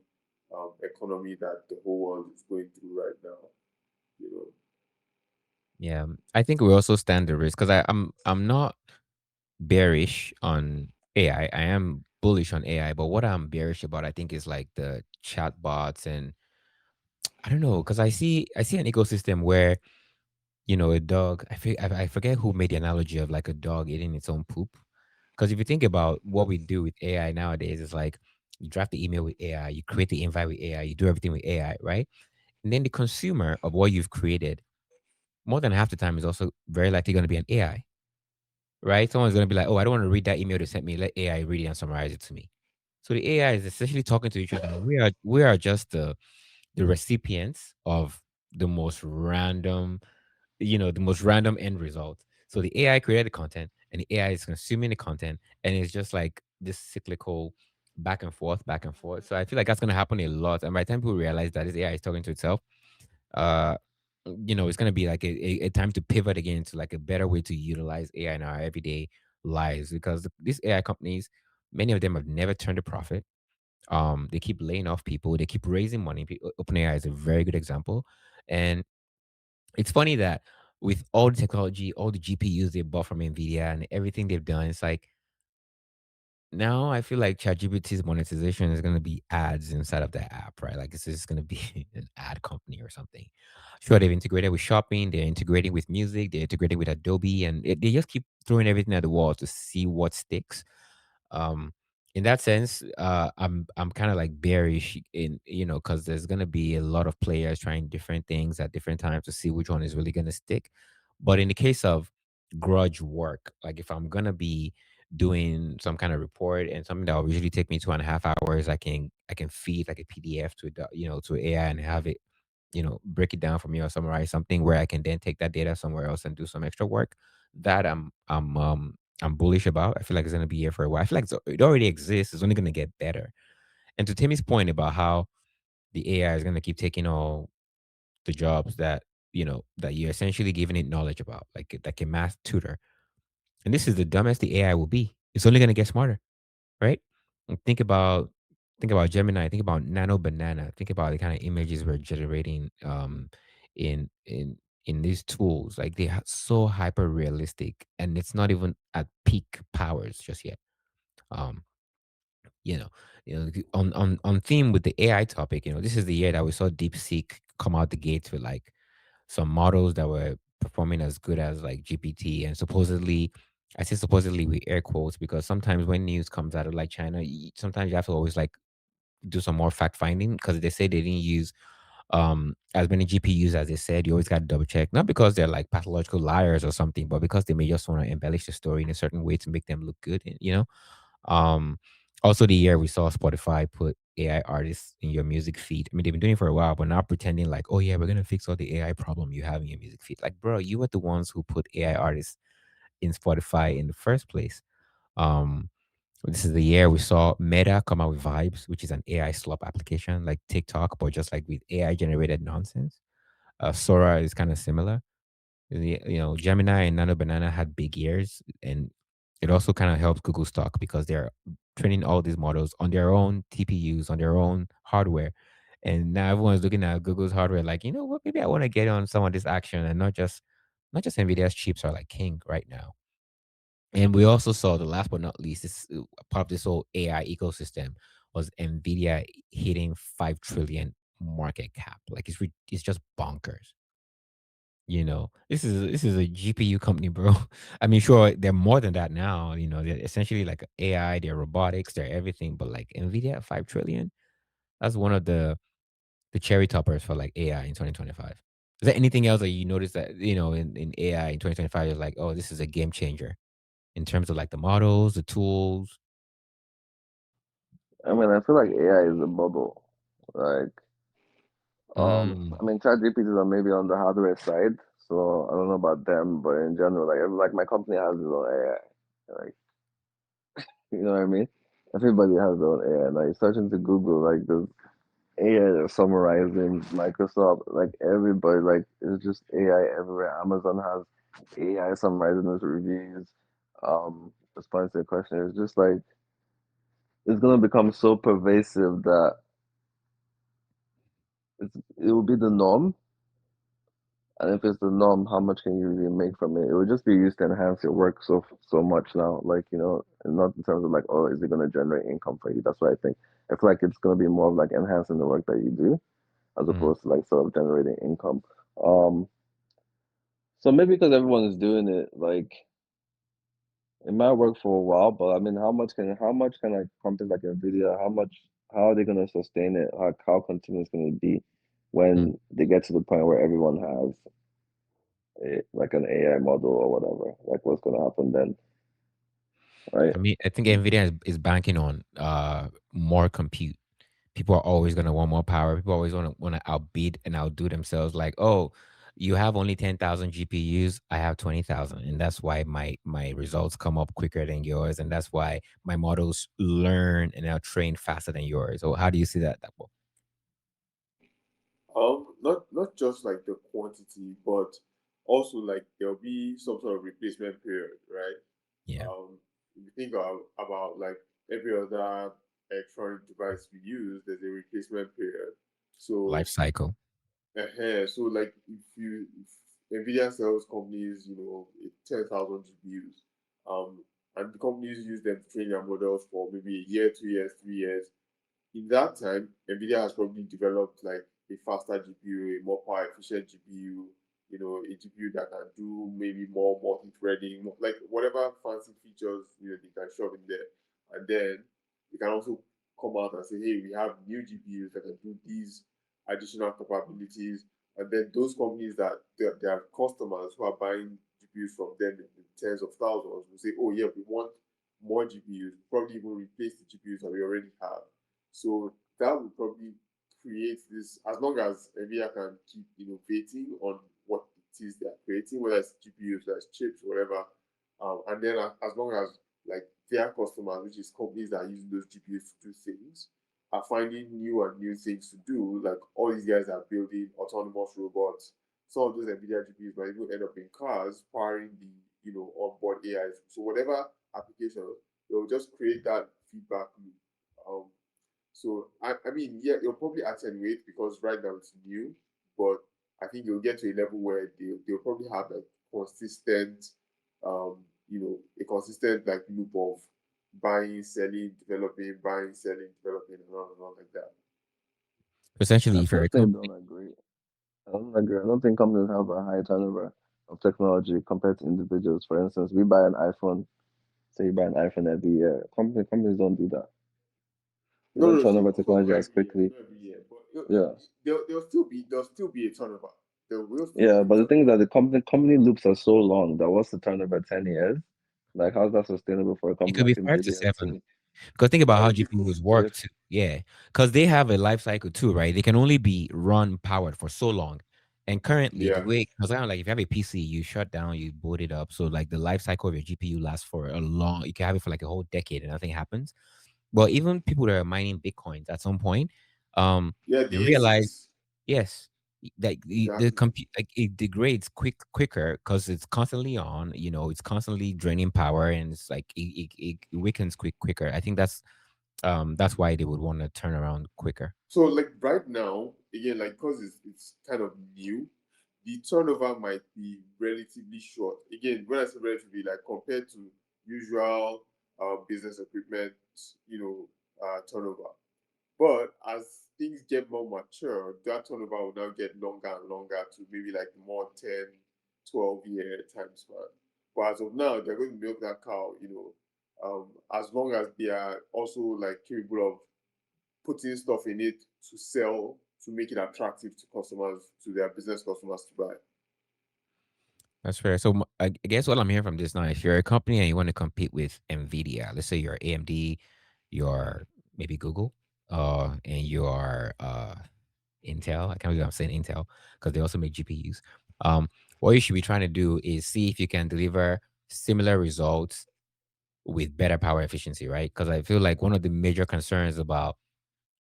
economy that the whole world is going through right now. You know, Yeah, I think we also stand the risk because I'm not bearish on AI. I am bullish on AI, but what I'm bearish about, I think, is like the chatbots and I don't know because I see an ecosystem where a dog. I forget who made the analogy of like a dog eating its own poop. Because if you think about what we do with AI nowadays, it's like you draft the email with AI, you create the invite with AI, you do everything with AI, right? And then the consumer of what you've created, more than half the time, is also very likely going to be an AI, right? Someone's going to be like, oh, I don't want to read that email they sent me. Let AI read it and summarize it to me. So the AI is essentially talking to each other. We are just the recipients of the most random the most random end result. So the AI created the content and the AI is consuming the content and it's just like this cyclical back and forth, back and forth. So I feel like that's gonna happen a lot. And by the time people realize that this AI is talking to itself, uh it's gonna be like a time to pivot again to like a better way to utilize AI in our everyday lives because these AI companies, many of them have never turned a profit. They keep laying off people, they keep raising money. OpenAI is a very good example. And it's funny that with all the technology, all the GPUs they bought from Nvidia and everything they've done, it's like now I feel like ChatGPT's monetization is gonna be ads inside of the app, right? Like it's just gonna be an ad company or something. Sure, they've integrated with shopping, they're integrating with music, they're integrating with Adobe, and they just keep throwing everything at the wall to see what sticks. Um, in that sense, I'm kind of like bearish in because there's gonna be a lot of players trying different things at different times to see which one is really gonna stick. But in the case of grudge work, like if I'm gonna be doing some kind of report and something that will usually take me 2.5 hours, I can feed like a PDF to to AI and have it break it down for me or summarize something where I can then take that data somewhere else and do some extra work. That I'm bullish about. I feel like it's gonna be here for a while. I feel like it already exists. It's only gonna get better. And to Timmy's point about how the AI is gonna keep taking all the jobs that you're essentially giving it knowledge about, like a math tutor. And this is the dumbest the AI will be. It's only gonna get smarter, right? And think about Gemini, think about Nano Banana, think about the kind of images we're generating in in in these tools. Like they are so hyper realistic and it's not even at peak powers just yet. Um, you know, on theme with the AI topic, this is the year that we saw DeepSeek come out the gates with like some models that were performing as good as like GPT and supposedly I say supposedly with air quotes because sometimes when news comes out of like China, sometimes you have to always like do some more fact finding because they say they didn't use as many GPUs as they said. You always got to double check, not because they're like pathological liars or something, but because they may just want to embellish the story in a certain way to make them look good. Um, also the year we saw Spotify put AI artists in your music feed. I mean, they've been doing it for a while, but not pretending like, oh yeah, we're gonna fix all the AI problem you have in your music feed. Like, bro, you were the ones who put AI artists in Spotify in the first place. Um, this is the year we saw Meta come out with Vibes, which is an AI slop application like TikTok, but just like with AI generated nonsense. Sora is kind of similar. Gemini and Nano Banana had big ears, and it also kind of helps Google stock because they're training all these models on their own TPUs, on their own hardware. And now everyone's looking at Google's hardware like, you know what, maybe I want to get on some of this action and not just Nvidia's chips are like king right now. And we also saw the last but not least, this part of this whole AI ecosystem was Nvidia hitting 5 trillion market cap. Like it's just bonkers. This is a GPU company, bro. I mean, sure, they're more than that now. They're essentially like AI, they're robotics, they're everything. But like Nvidia at 5 trillion, that's one of the cherry toppers for like AI in 2025. Is there anything else that you noticed that in AI in 2025 is like, oh, this is a game changer in terms of like the models, the tools? I mean, I feel like AI is a bubble. Like, Mm, I mean, ChatGPT is maybe on the hardware side, so I don't know about them, but in general, like my company has its own AI. Like, you know what I mean? Everybody has their own AI. Like, searching to Google, like the AI that's summarizing Microsoft, like everybody, like it's just AI everywhere. Amazon has AI summarizing its reviews. Response to the question, it's just like it's gonna become so pervasive that it will be the norm. And if it's the norm, how much can you really make from it? It will just be used to enhance your work so much now. Like, and not in terms of like, oh, is it gonna generate income for you? That's what I think. I feel like it's gonna be more of like enhancing the work that you do as mm. opposed to like sort of generating income. Um, so maybe because everyone is doing it, like it might work for a while, but I mean, how much can like companies like Nvidia, how are they gonna sustain it? Like how continuous can it be Mm. when they get to the point where everyone has like an AI model or whatever? Like what's gonna happen then, right? I mean, I think Nvidia is banking on more compute. People are always gonna want more power. People always wanna outbid and outdo themselves. Like, oh, you have only 10,000 GPUs, I have 20,000, and that's why my results come up quicker than yours, and that's why my models learn and are trained faster than yours. So, how do you see that? Not just like the quantity, but also like there'll be some sort of replacement period, right? Yeah, If you think about like every other electronic device we use, there's a replacement period. life So, cycle. so like if Nvidia sells companies, 10,000 GPUs, and the companies use them to train their models for maybe a year, 2 years, 3 years, in that time, NVIDIA has probably developed like a faster GPU, a more power efficient GPU, a GPU that can do maybe more multi-threading, like whatever fancy features they can shove in there. And then they can also come out and say, hey, we have new GPUs that can do these additional capabilities. And then those companies that their customers who are buying GPUs from them in tens of thousands will say, oh yeah, we want more GPUs, probably even replace the GPUs that we already have. So that would probably create this, as long as NVIDIA can keep innovating on what it is they're creating, whether it's GPUs, whether it's chips, whatever. And then as long as like their customers, which is companies that are using those GPUs to do things, are finding new and new things to do, like all these guys are building autonomous robots. Some of those NVIDIA GPUs might even end up in cars powering the onboard AIs. So whatever application, they'll just create that feedback loop. So I mean, yeah, it'll probably attenuate because right now it's new, but I think you'll get to a level where they'll probably have a consistent, a consistent like loop of buying, selling, developing, buying, selling, developing, and all like that. Essentially, I if you're a personally company, don't agree. I don't agree. I don't think companies have a high turnover of technology compared to individuals. For instance, we buy an iPhone, say you buy an iPhone every year. Companies don't do that. They No, don't no, turn so over of course technology not as every year, quickly. not every year, but Yeah. there'll still be a turnover. There will still Yeah, be a but the thing is turnover. that the company loops are so long that what's the turnover 10 years? Like how's that sustainable for a it company could be that's a 5 to 7. billion? Because think about how If GPUs work If too. Yeah. Because they have a life cycle too, right? They can only be run powered for so long. And currently, the yeah, way, because I like if you have a PC, you shut down, you boot it up. So, like, the life cycle of your GPU lasts for a long, you can have it for like a whole decade and nothing happens. But even people that are mining Bitcoins at some point, yeah, they the realize, ASICs yes, that the exactly. compute, like, it degrades quicker because it's constantly on. It's constantly draining power, and it's like it weakens quicker. I think that's why they would want to turn around quicker. So like right now, again, like because it's kind of new, the turnover might be relatively short. Again, when I say relatively, like compared to usual business equipment, turnover. But as things get more mature, that turnover will now get longer and longer to maybe like more 10, 12 year time span. But as of now, they're going to milk that cow, as long as they are also like capable of putting stuff in it to sell, to make it attractive to customers, to their business customers to buy. That's fair. So I guess what I'm hearing from this now, if you're a company and you want to compete with Nvidia, let's say you're AMD, you're maybe Google, and you're Intel. I can't believe I'm saying Intel because they also make GPUs. What you should be trying to do is see if you can deliver similar results with better power efficiency, right? Because I feel like one of the major concerns about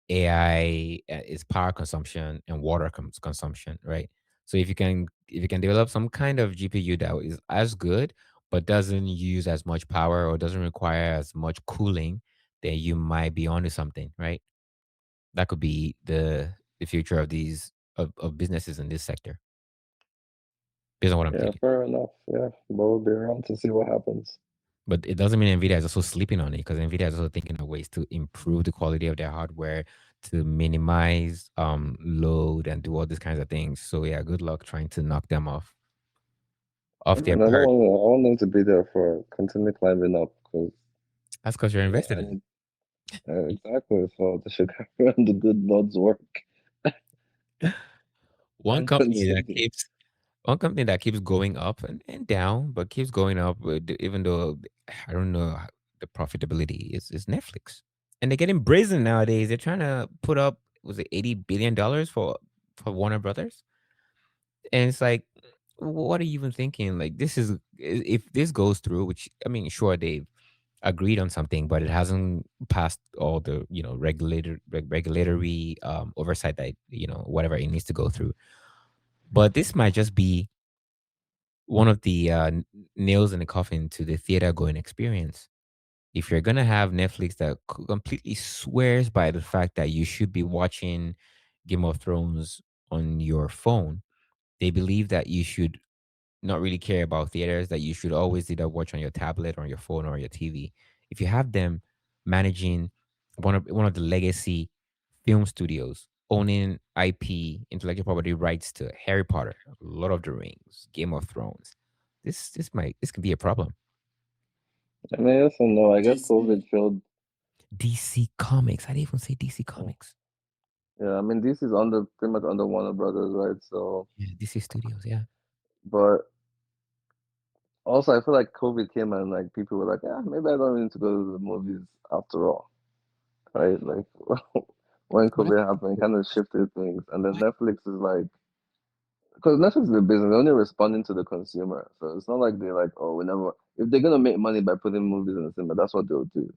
AI is power consumption and water consumption, right? So if you can develop some kind of GPU that is as good but doesn't use as much power or doesn't require as much cooling, then you might be onto something, right? That could be the future of these of businesses in this sector, based on what I'm Yeah, thinking. fair enough. Yeah, but we'll be around to see what happens. But it doesn't mean Nvidia is also sleeping on it because Nvidia is also thinking of ways to improve the quality of their hardware to minimize load and do all these kinds of things. So yeah, good luck trying to knock them I off their mean, I don't perch. want to. I want them to be there for continue climbing up because That's because you're yeah, invested I in it. need exactly. So they should carry on the good Lord's work One and company that continue. keeps one company that keeps going up and down, but keeps going up even though I don't know the profitability is Netflix. And they're getting brazen nowadays. They're trying to put up was it $80 billion for Warner Brothers? And it's like, what are you even thinking? Like, this is if this goes through, which I mean, sure they've agreed on something, but it hasn't passed all the regulatory oversight that whatever it needs to go through. But this might just be one of the nails in the coffin to the theater going experience. If you're gonna have Netflix that completely swears by the fact that you should be watching Game of Thrones on your phone, they believe that you should not really care about theaters, that you should always either watch on your tablet or on your phone or your TV. If you have them managing one of the legacy film studios, owning IP, intellectual property rights to Harry Potter, Lord of the Rings, Game of Thrones, this could be a problem. I mean, yes and no. I guess DC, COVID showed. DC Comics. I didn't even say DC Oh, Comics. yeah, I mean, this is under pretty much under Warner Brothers, right? So, Yeah, DC Studios. Yeah. but also I feel like COVID came and like people were like, yeah, maybe I don't need to go to the movies after all, right? Like when What? COVID happened, it kind of shifted things, and then Netflix is like, because Netflix is a business, they're only responding to the consumer, so it's not like they're like, oh, we never. If they're gonna make money by putting movies in the cinema, that's what they'll do,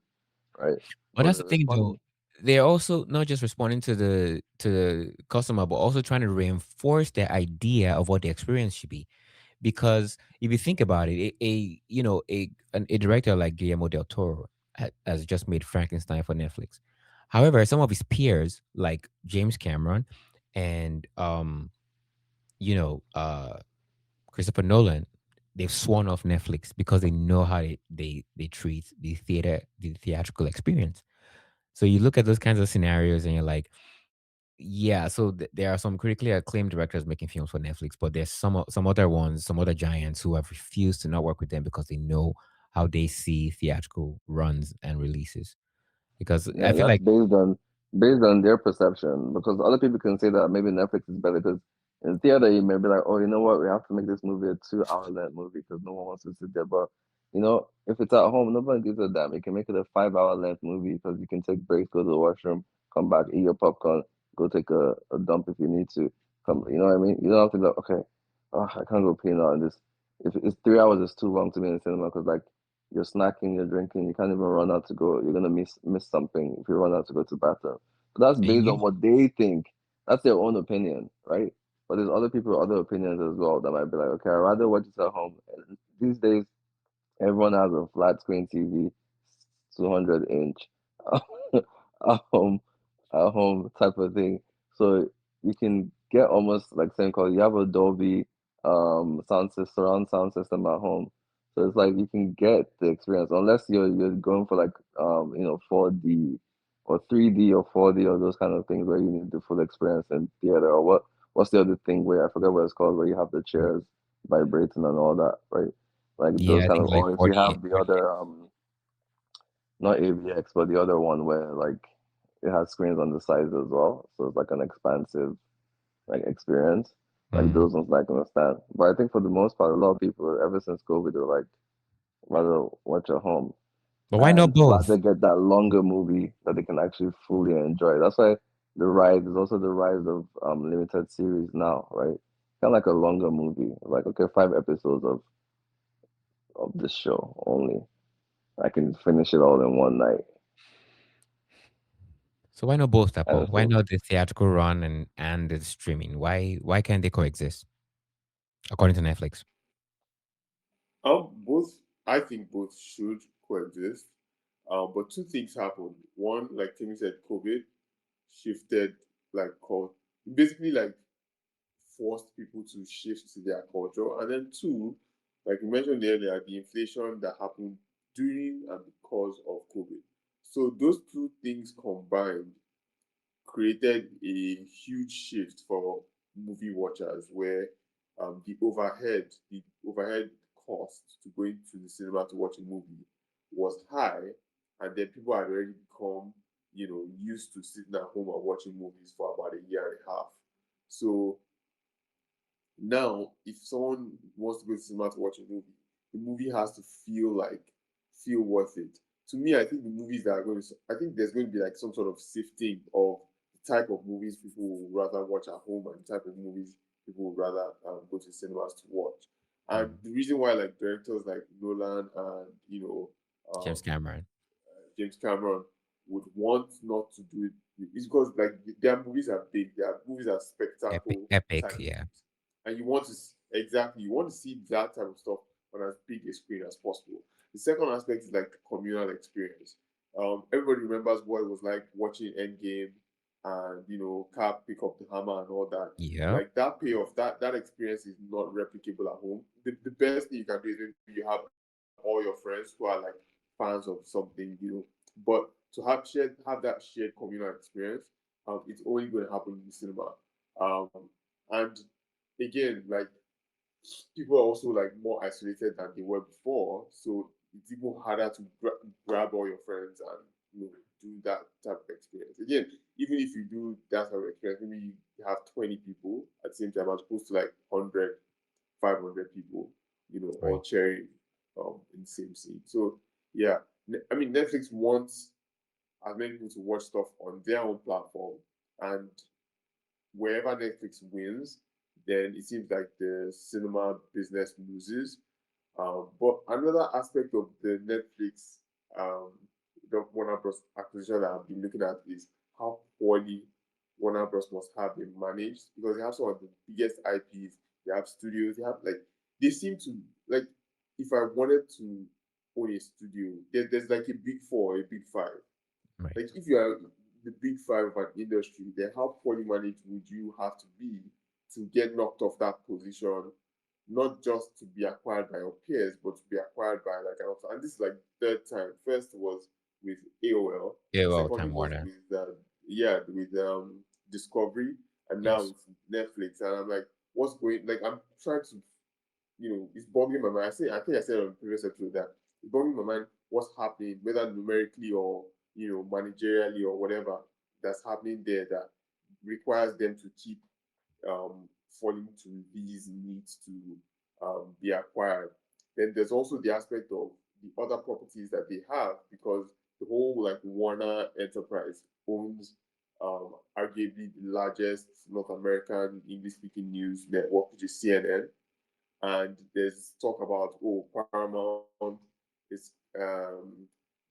right? But But that's they're the thing, though. responding. They're also not just responding to the customer, but also trying to reinforce their idea of what the experience should be. Because if you think about it, a director like Guillermo del Toro has just made Frankenstein for Netflix. However, some of his peers like James Cameron and you know uh Christopher Nolan, they've sworn off Netflix because they know how they treat the theatrical experience. So you look at those kinds of scenarios and you're like, yeah, so there are some critically acclaimed directors making films for Netflix, but there's some other ones, some other giants who have refused to not work with them because they know how they see theatrical runs and releases. Because I Yeah, feel that's like based on their perception. Because other people can say that maybe Netflix is better because in theater you may be like, oh, you know what, we have to make this movie a 2 hour length movie because no one wants to sit there. But if it's at home, nobody gives a damn. You can make it a 5 hour length movie because you can take breaks, go to the washroom, come back, eat your popcorn, go take a dump if you need to. Come, you know what I mean? You don't have to go, okay, oh, I can't go pee now. And this, if it's 3 hours, it's too long to be in the cinema because like you're snacking, you're drinking, you can't even run out to go. You're gonna miss something if you run out to go to the bathroom. So that's and based on you what they think. That's their own opinion, right? But there's other people with other opinions as well that might be like, okay, I'd rather watch it at home. And these days, everyone has a flat screen TV, 200 inch, at home, at home type of thing. So you can get almost like same call. You have a Dolby sound system, surround sound system at home. So it's like you can get the experience unless you're going for like 4D or 3D or 4D or those kind of things where you need the full experience in theater or what's the other thing where I forget what it's called where you have the chairs vibrating and all that, right? Like Yeah, those I kind think of, like or if you 40, have the 40. other not AVX but the other one where like it has screens on the sides as well, so it's like an expansive like experience. Like Mm. those ones I can understand. But I think for the most part, a lot of people ever since COVID, they're like rather watch at home But why not and both? rather get that longer movie that they can actually fully enjoy. That's why the rise is also the rise of limited series now, right? Kind of like a longer movie, like okay, 5 episodes of this show only. I can finish it all in one night, So why not both, and Apple? it's Why so not the theatrical run and the streaming? Why can't they coexist according to Netflix? Both. I think both should coexist. But two things happened. One, like Timmy said, COVID shifted like basically like forced people to shift to their culture. And then two, like you mentioned earlier, the inflation that happened during and because of COVID. So those two things combined created a huge shift for movie watchers where the overhead cost to go into the cinema to watch a movie was high, and then people had already become used to sitting at home and watching movies for about a year and a half. So now, if someone wants to go to cinema to watch a movie, the movie has to feel worth it. To me, I think the movies that are going to, I think there's going to be like some sort of sifting of the type of movies people would rather watch at home and the type of movies people would rather go to cinemas to watch. And Mm. the reason why like directors like Nolan and um, James Cameron. James Cameron would want not to do it is because like their movies are big, their movies are Epic, spectacle epic, type yeah. movies, and exactly you want to see that type of stuff on as big a screen as possible. The second aspect is like the communal experience. Everybody remembers what it was like watching Endgame and Cap pick up the hammer and all that. Yep. Like that payoff, that experience is not replicable at home. The best thing you can do is maybe you have all your friends who are like fans of something. But to have that shared communal experience, it's only going to happen in the cinema. Um, and again, like people are also like more isolated than they were before, so it's even harder to grab all your friends and do that type of experience. Again, even if you do that type of experience, maybe you have 20 people at the same time as opposed to like 100, 500 people, all Right. cheering in the same scene. So yeah, I mean Netflix wants as many people to watch stuff on their own platform, and wherever Netflix wins, then it seems like the cinema business loses. But another aspect of the Netflix, um, the Warner Bros. Acquisition that I've been looking at is how poorly Warner Bros. Must have been managed because they have some of the biggest IPs. They have studios. They have like they seem to like. If I wanted to own a studio, there's like a big four, a big five. Right. Like if you are the big five of an industry, then how poorly managed would you have to be to get knocked off that position, not just to be acquired by your peers, but to be acquired by like an outside. And this is like third time. First was with AOL. Yeah, well, Secondly Time was Warner. with Discovery, and now Yes. it's Netflix. And I'm like, what's going? Like I'm trying to it's boggling my mind. I think I said on the previous episode that it's boggling my mind what's happening, whether numerically or managerially or whatever that's happening there that requires them to keep falling to these needs to be acquired. Then there's also the aspect of the other properties that they have because the whole like Warner Enterprise owns arguably the largest North American English speaking news network, which is CNN, and there's talk about Paramount is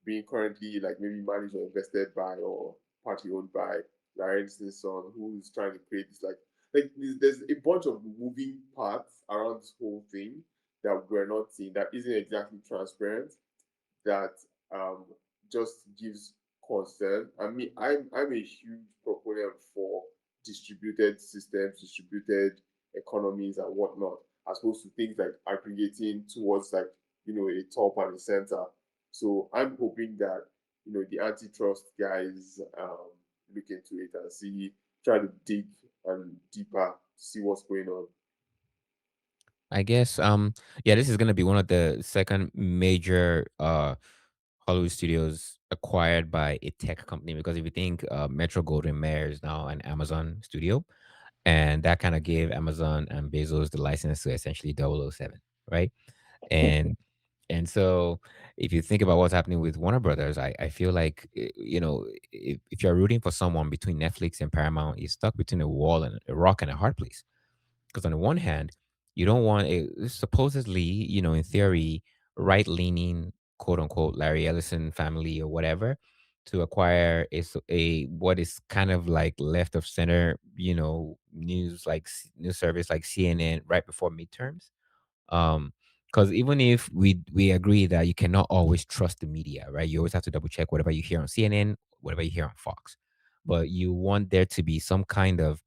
being currently like maybe managed or invested by or partly owned by Larry Stinson, who's trying to create this like there's a bunch of moving parts around this whole thing that we're not seeing that isn't exactly transparent that um, just gives concern. I mean, I'm a huge proponent for distributed systems, distributed economies, and whatnot, as opposed to things like aggregating towards like a top and a center. So I'm hoping that the antitrust guys look into it and see, try to dig and deeper to see what's going on. I guess yeah, this is gonna be one of the second major Hollywood studios acquired by a tech company, because if you think Metro Goldwyn Mayer is now an Amazon studio, and that kind of gave Amazon and Bezos the license to essentially 007, right? And so if you think about what's happening with Warner Brothers, I feel like if you're rooting for someone between Netflix and Paramount, you're stuck between a wall and a rock and a hard place. Because on the one hand, you don't want a supposedly, in theory, right leaning, quote unquote, Larry Ellison family or whatever to acquire a what is kind of like left of center, news like news service like CNN right before midterms. Um, because even if we agree that you cannot always trust the media, right? You always have to double check whatever you hear on CNN, whatever you hear on Fox. But you want there to be some kind of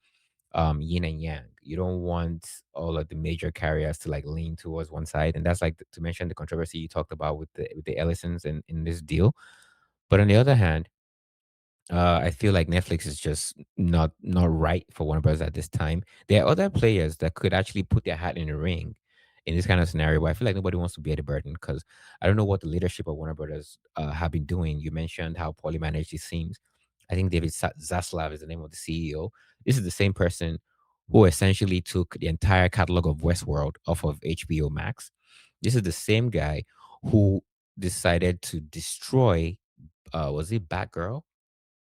yin and yang. You don't want all of the major carriers to like lean towards one side, and that's like to mention the controversy you talked about with the Ellisons in this deal. But on the other hand, I feel like Netflix is just not right for Warner Bros. At this time. There are other players that could actually put their hat in the ring in this kind of scenario, but I feel like nobody wants to bear the burden because I don't know what the leadership of Warner Brothers have been doing. You mentioned how poorly managed it seems. I think David Zaslav is the name of the CEO. This is the same person who essentially took the entire catalog of Westworld off of HBO Max. This is the same guy who decided to destroy, was it Batgirl?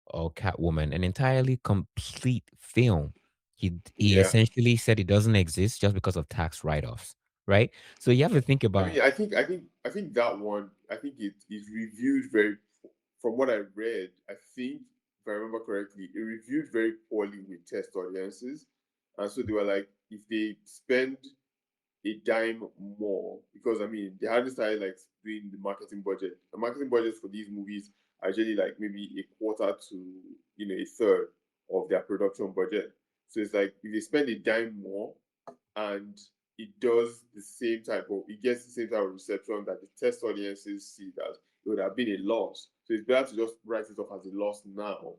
Or Catwoman, an entirely complete film. He Yeah. essentially said it doesn't exist just because of tax write-offs, right? So you have to think I about mean, I think that one. I think it is reviewed very. From what I read, I think if I remember correctly, it reviewed very poorly with test audiences, and so they were like, if they spend a dime more, because I mean, they hadn't started like doing the marketing budget. The marketing budgets for these movies are usually like maybe a quarter to a third of their production budget. So it's like if they spend a dime more and it does the same type of it gets the same type of reception that the test audiences see, that it would have been a loss. So it's better to just write it off as a loss now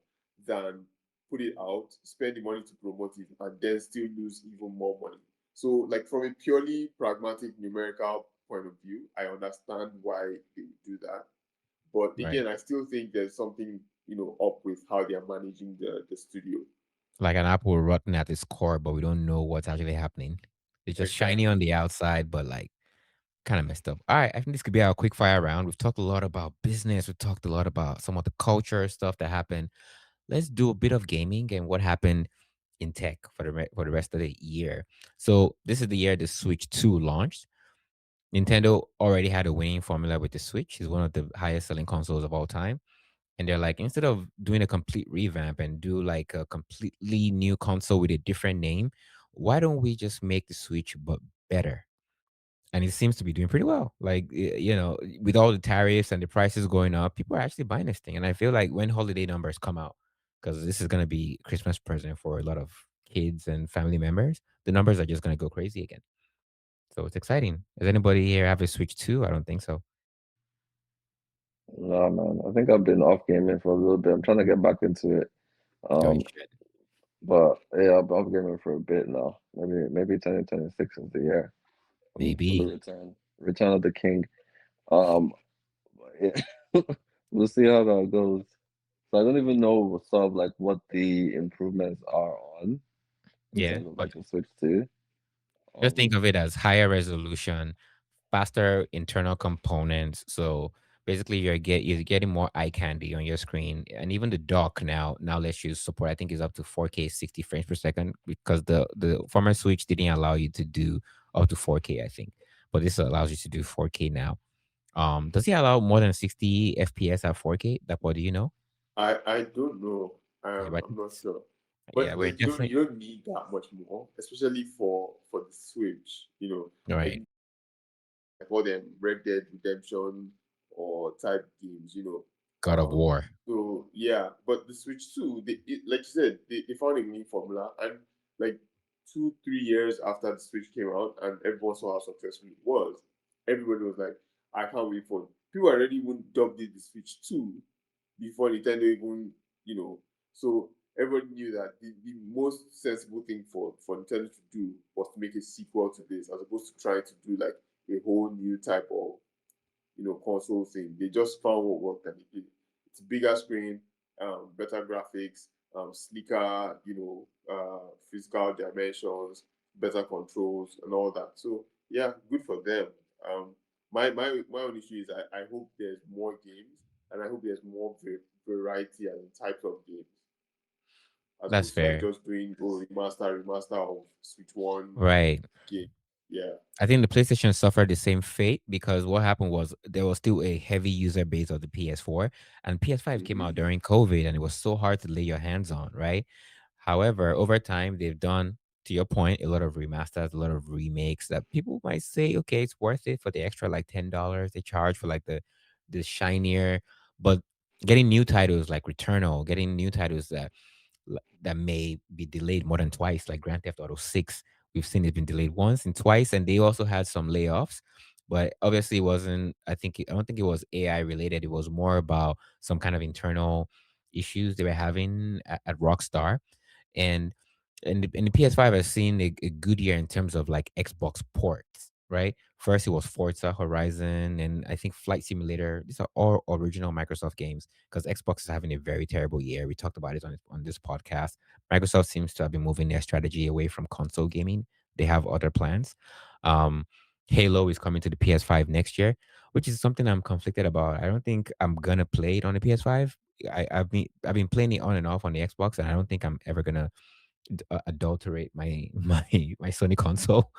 than put it out, spend the money to promote it, and then still lose even more money. So, like from a purely pragmatic numerical point of view, I understand why they would do that. But right, again, I still think there's something up with how they are managing the studio. like an apple rotten at its core, but we don't know what's actually happening. It's just shiny on Exactly. the outside, but like kind of messed up. All right, I think this could be our quick fire round. We've talked a lot about business. We've talked a lot about some of the culture stuff that happened. Let's do a bit of gaming and what happened in tech for for the rest of the year. So this is the year the Switch 2 launched. Nintendo already had a winning formula with the Switch. It's one of the highest selling consoles of all time. And they're like, instead of doing a complete revamp and do like a completely new console with a different name, why don't we just make the Switch but better? And it seems to be doing pretty well. Like, with all the tariffs and the prices going up, people are actually buying this thing. And I feel like when holiday numbers come out, because this is going to be Christmas present for a lot of kids and family members, the numbers are just going to go crazy again. So it's exciting. Does anybody here have a Switch too? I don't think so. No, man. I think I've been off gaming for a little bit. I'm trying to get back into it. Oh, you Um, should. but yeah, I've been off gaming for a bit now. Maybe 2026 is the year for the Maybe. return of the king. Um, but yeah, we'll see how that goes. So I don't even know sort of like what the improvements are on in Yeah. terms of But like the Switch 2. just think Um, of it as higher resolution, faster internal components. So basically, you're getting more eye candy on your screen, and even the dock now lets you support. I think is up to 4K 60 frames per second because the former Switch didn't allow you to do up to 4K. I think, but this allows you to do 4K now. Does it allow more than 60 FPS at 4K? That what do you know? I don't know. Yeah, but I I'm think not sure. yeah, But we're like definitely you don't need that much more, especially for the Switch. Like right. all them Red Dead Redemption or type games. God of War. So yeah, but the Switch 2, like you said, they found a new formula, and like 2 3 years after the Switch came out, and everyone saw how successful it was, everybody was like, I can't wait for people already even dubbed it the Switch 2 before Nintendo even, you know. So everybody knew that the most sensible thing for Nintendo to do was to make a sequel to this, as opposed to trying to do like a whole new type of, console thing. They just found what worked and they did. It's bigger screen, better graphics, sleeker, physical dimensions, better controls, and all that. So yeah, good for them. Um, my only issue is I hope there's more games and I hope there's more variety and types of games as That's opposed to like fair. just doing remaster of Switch One Right. game. Yeah. I think the PlayStation suffered the same fate because what happened was there was still a heavy user base of the PS4, and PS5 came out Mm-hmm. during COVID and it was so hard to lay your hands on, right? However, over time, they've done, to your point, a lot of remasters, a lot of remakes that people might say, okay, it's worth it for the extra like $10 they charge for like the shinier, but getting new titles like Returnal, getting new titles that may be delayed more than twice, like Grand Theft Auto 6. We've seen it's been delayed once and twice, and they also had some layoffs. But obviously, it wasn't. I don't think it was AI related. It was more about some kind of internal issues they were having at Rockstar, and and the PS5 has seen a good year in terms of like Xbox ports. Right, first it was Forza Horizon, and I think Flight Simulator. These are all original Microsoft games because Xbox is having a very terrible year. We talked about it on this podcast. Microsoft seems to have been moving their strategy away from console gaming. They have other plans. Um, Halo is coming to the PS5 next year, which is something I'm conflicted about. I don't think I'm gonna play it on the PS5. I've been playing it on and off on the Xbox, and I don't think I'm ever gonna adulterate my Sony console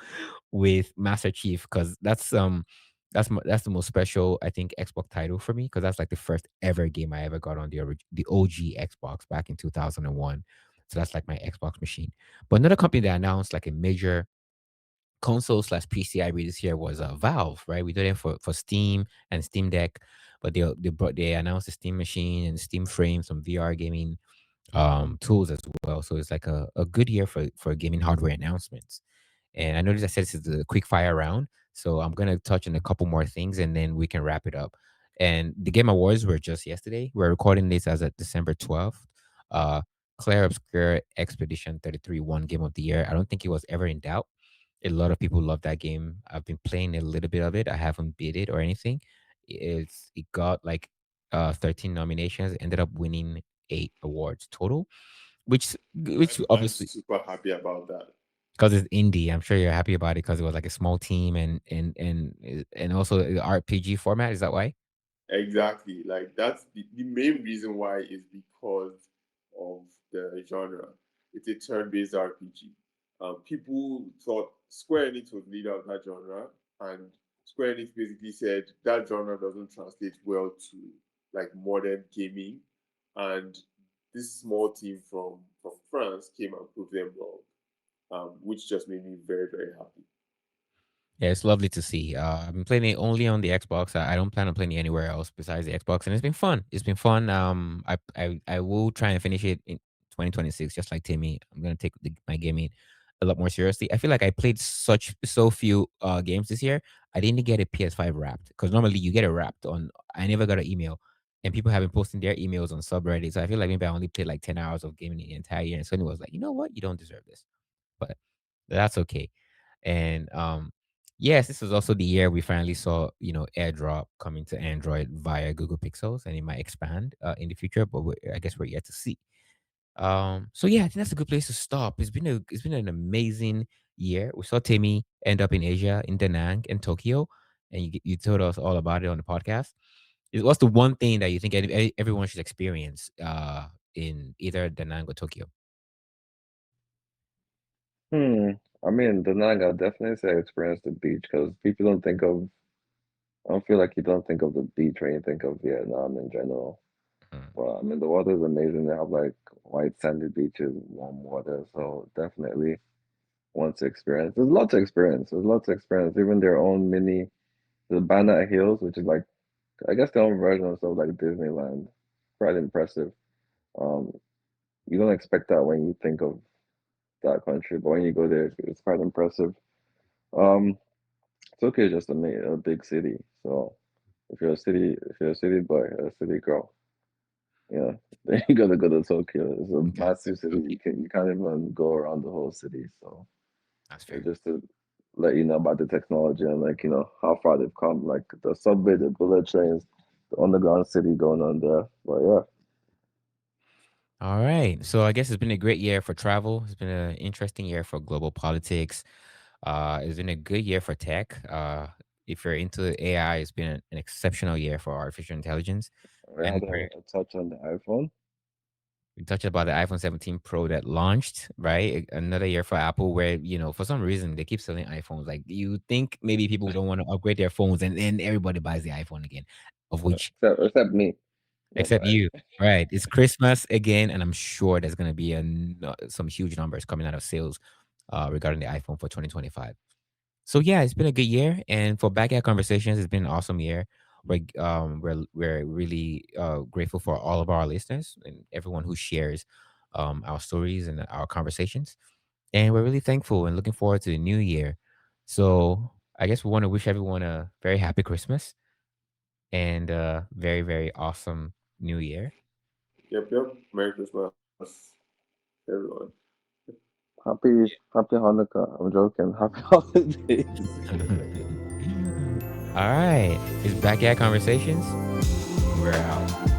with Master Chief because that's the most special I think Xbox title for me because that's like the first ever game I ever got on the OG Xbox back in 2001. So that's like my Xbox machine. But another company that announced like a major console slash PC I read this year was Valve, right? We did it for Steam and Steam Deck, but they announced the Steam machine and Steam Frame, some VR gaming tools as well. So it's like a good year for gaming hardware announcements. And I noticed I said this is a quick fire round. So I'm gonna touch on a couple more things and then we can wrap it up. And the Game Awards were just yesterday. We're recording this as of December 12th. Uh Claire Obscure Expedition 33 won Game of the Year. I don't think it was ever in doubt. A lot of people love that game. I've been playing a little bit of it. I haven't beat it or anything. It got like 13 nominations, ended up winning 8 awards total, which I'm obviously super happy about that. because it's indie. I'm sure you're happy about it because it was like a small team and also the RPG format. Is that why? Exactly. Like that's the main reason why is because of the genre. It's a turn-based RPG. People thought Square Enix was the leader of that genre, and Square Enix basically said that genre doesn't translate well to like modern gaming. And this small team from France came and proved them wrong, which just made me very very happy. Yeah, it's lovely to see. I've been playing it only on the Xbox. I don't plan on playing it anywhere else besides the Xbox, and it's been fun. It's been fun. I will try and finish it in 2026, just like Timmy. I'm gonna take my gaming a lot more seriously. I feel like I played so few games this year. I didn't get a PS5 wrapped because normally you get it wrapped on. I never got an email, and people have been posting their emails on subreddit. So I feel like maybe I only played like 10 hours of gaming the entire year, and Sony was like, you know what, you don't deserve this, but that's okay. And yes, this was also the year we finally saw, AirDrop coming to Android via Google Pixels, and it might expand in the future, but I guess we're yet to see. So yeah, I think that's a good place to stop. It's been an amazing year. We saw Timmy end up in Asia, in Da Nang and Tokyo, and you told us all about it on the podcast. What's the one thing that you think everyone should experience in either Da Nang or Tokyo? Hmm. I mean, the Naga definitely say experience the beach because people don't think of. I don't feel like you don't think of the beach when you think of Vietnam in general. Mhm. Well, I mean, the water is amazing. They have like white sandy beaches, warm water, so definitely want to experience. There's lots of experience. There's lots of experience. Even their own mini, the Banana Hills, which is like I guess their own version of stuff like Disneyland. Quite impressive. Um, you don't expect that when you think of that country, but when you go there, it's quite impressive. Um, Tokyo is just a big city, so. if you're a city boy, a city girl, you know, then you gotta go to Tokyo. It's a Okay. massive city. You can't even go around the whole city. So That's fair. just to let you know about the technology and like how far they've come, like the subway, the bullet trains, the underground city going on there. But yeah, All right. So I guess it's been a great year for travel. It's been an interesting year for global politics. It's been a good year for tech. If you're into AI, it's been an exceptional year for artificial intelligence. we And had a touch on the iPhone. we touched about the iPhone 17 Pro that launched, right? Another year for Apple, where for some reason they keep selling iPhones. Like you think maybe people don't want to upgrade their phones, and then everybody buys the iPhone again, of which Except me. Not except buying you, it. right? It's Christmas again, and I'm sure there's gonna be some huge numbers coming out of sales regarding the iPhone for 2025. So yeah, it's been a good year, and for Backyard Conversations, it's been an awesome year. We're really grateful for all of our listeners and everyone who shares our stories and our conversations, and we're really thankful and looking forward to the new year. So I guess we want to wish everyone a very happy Christmas and a very very awesome new year. Yep, yep. Merry Christmas, everyone. Happy Hanukkah. I'm joking. Happy holidays. All right, it's Backyard Conversations. We're out.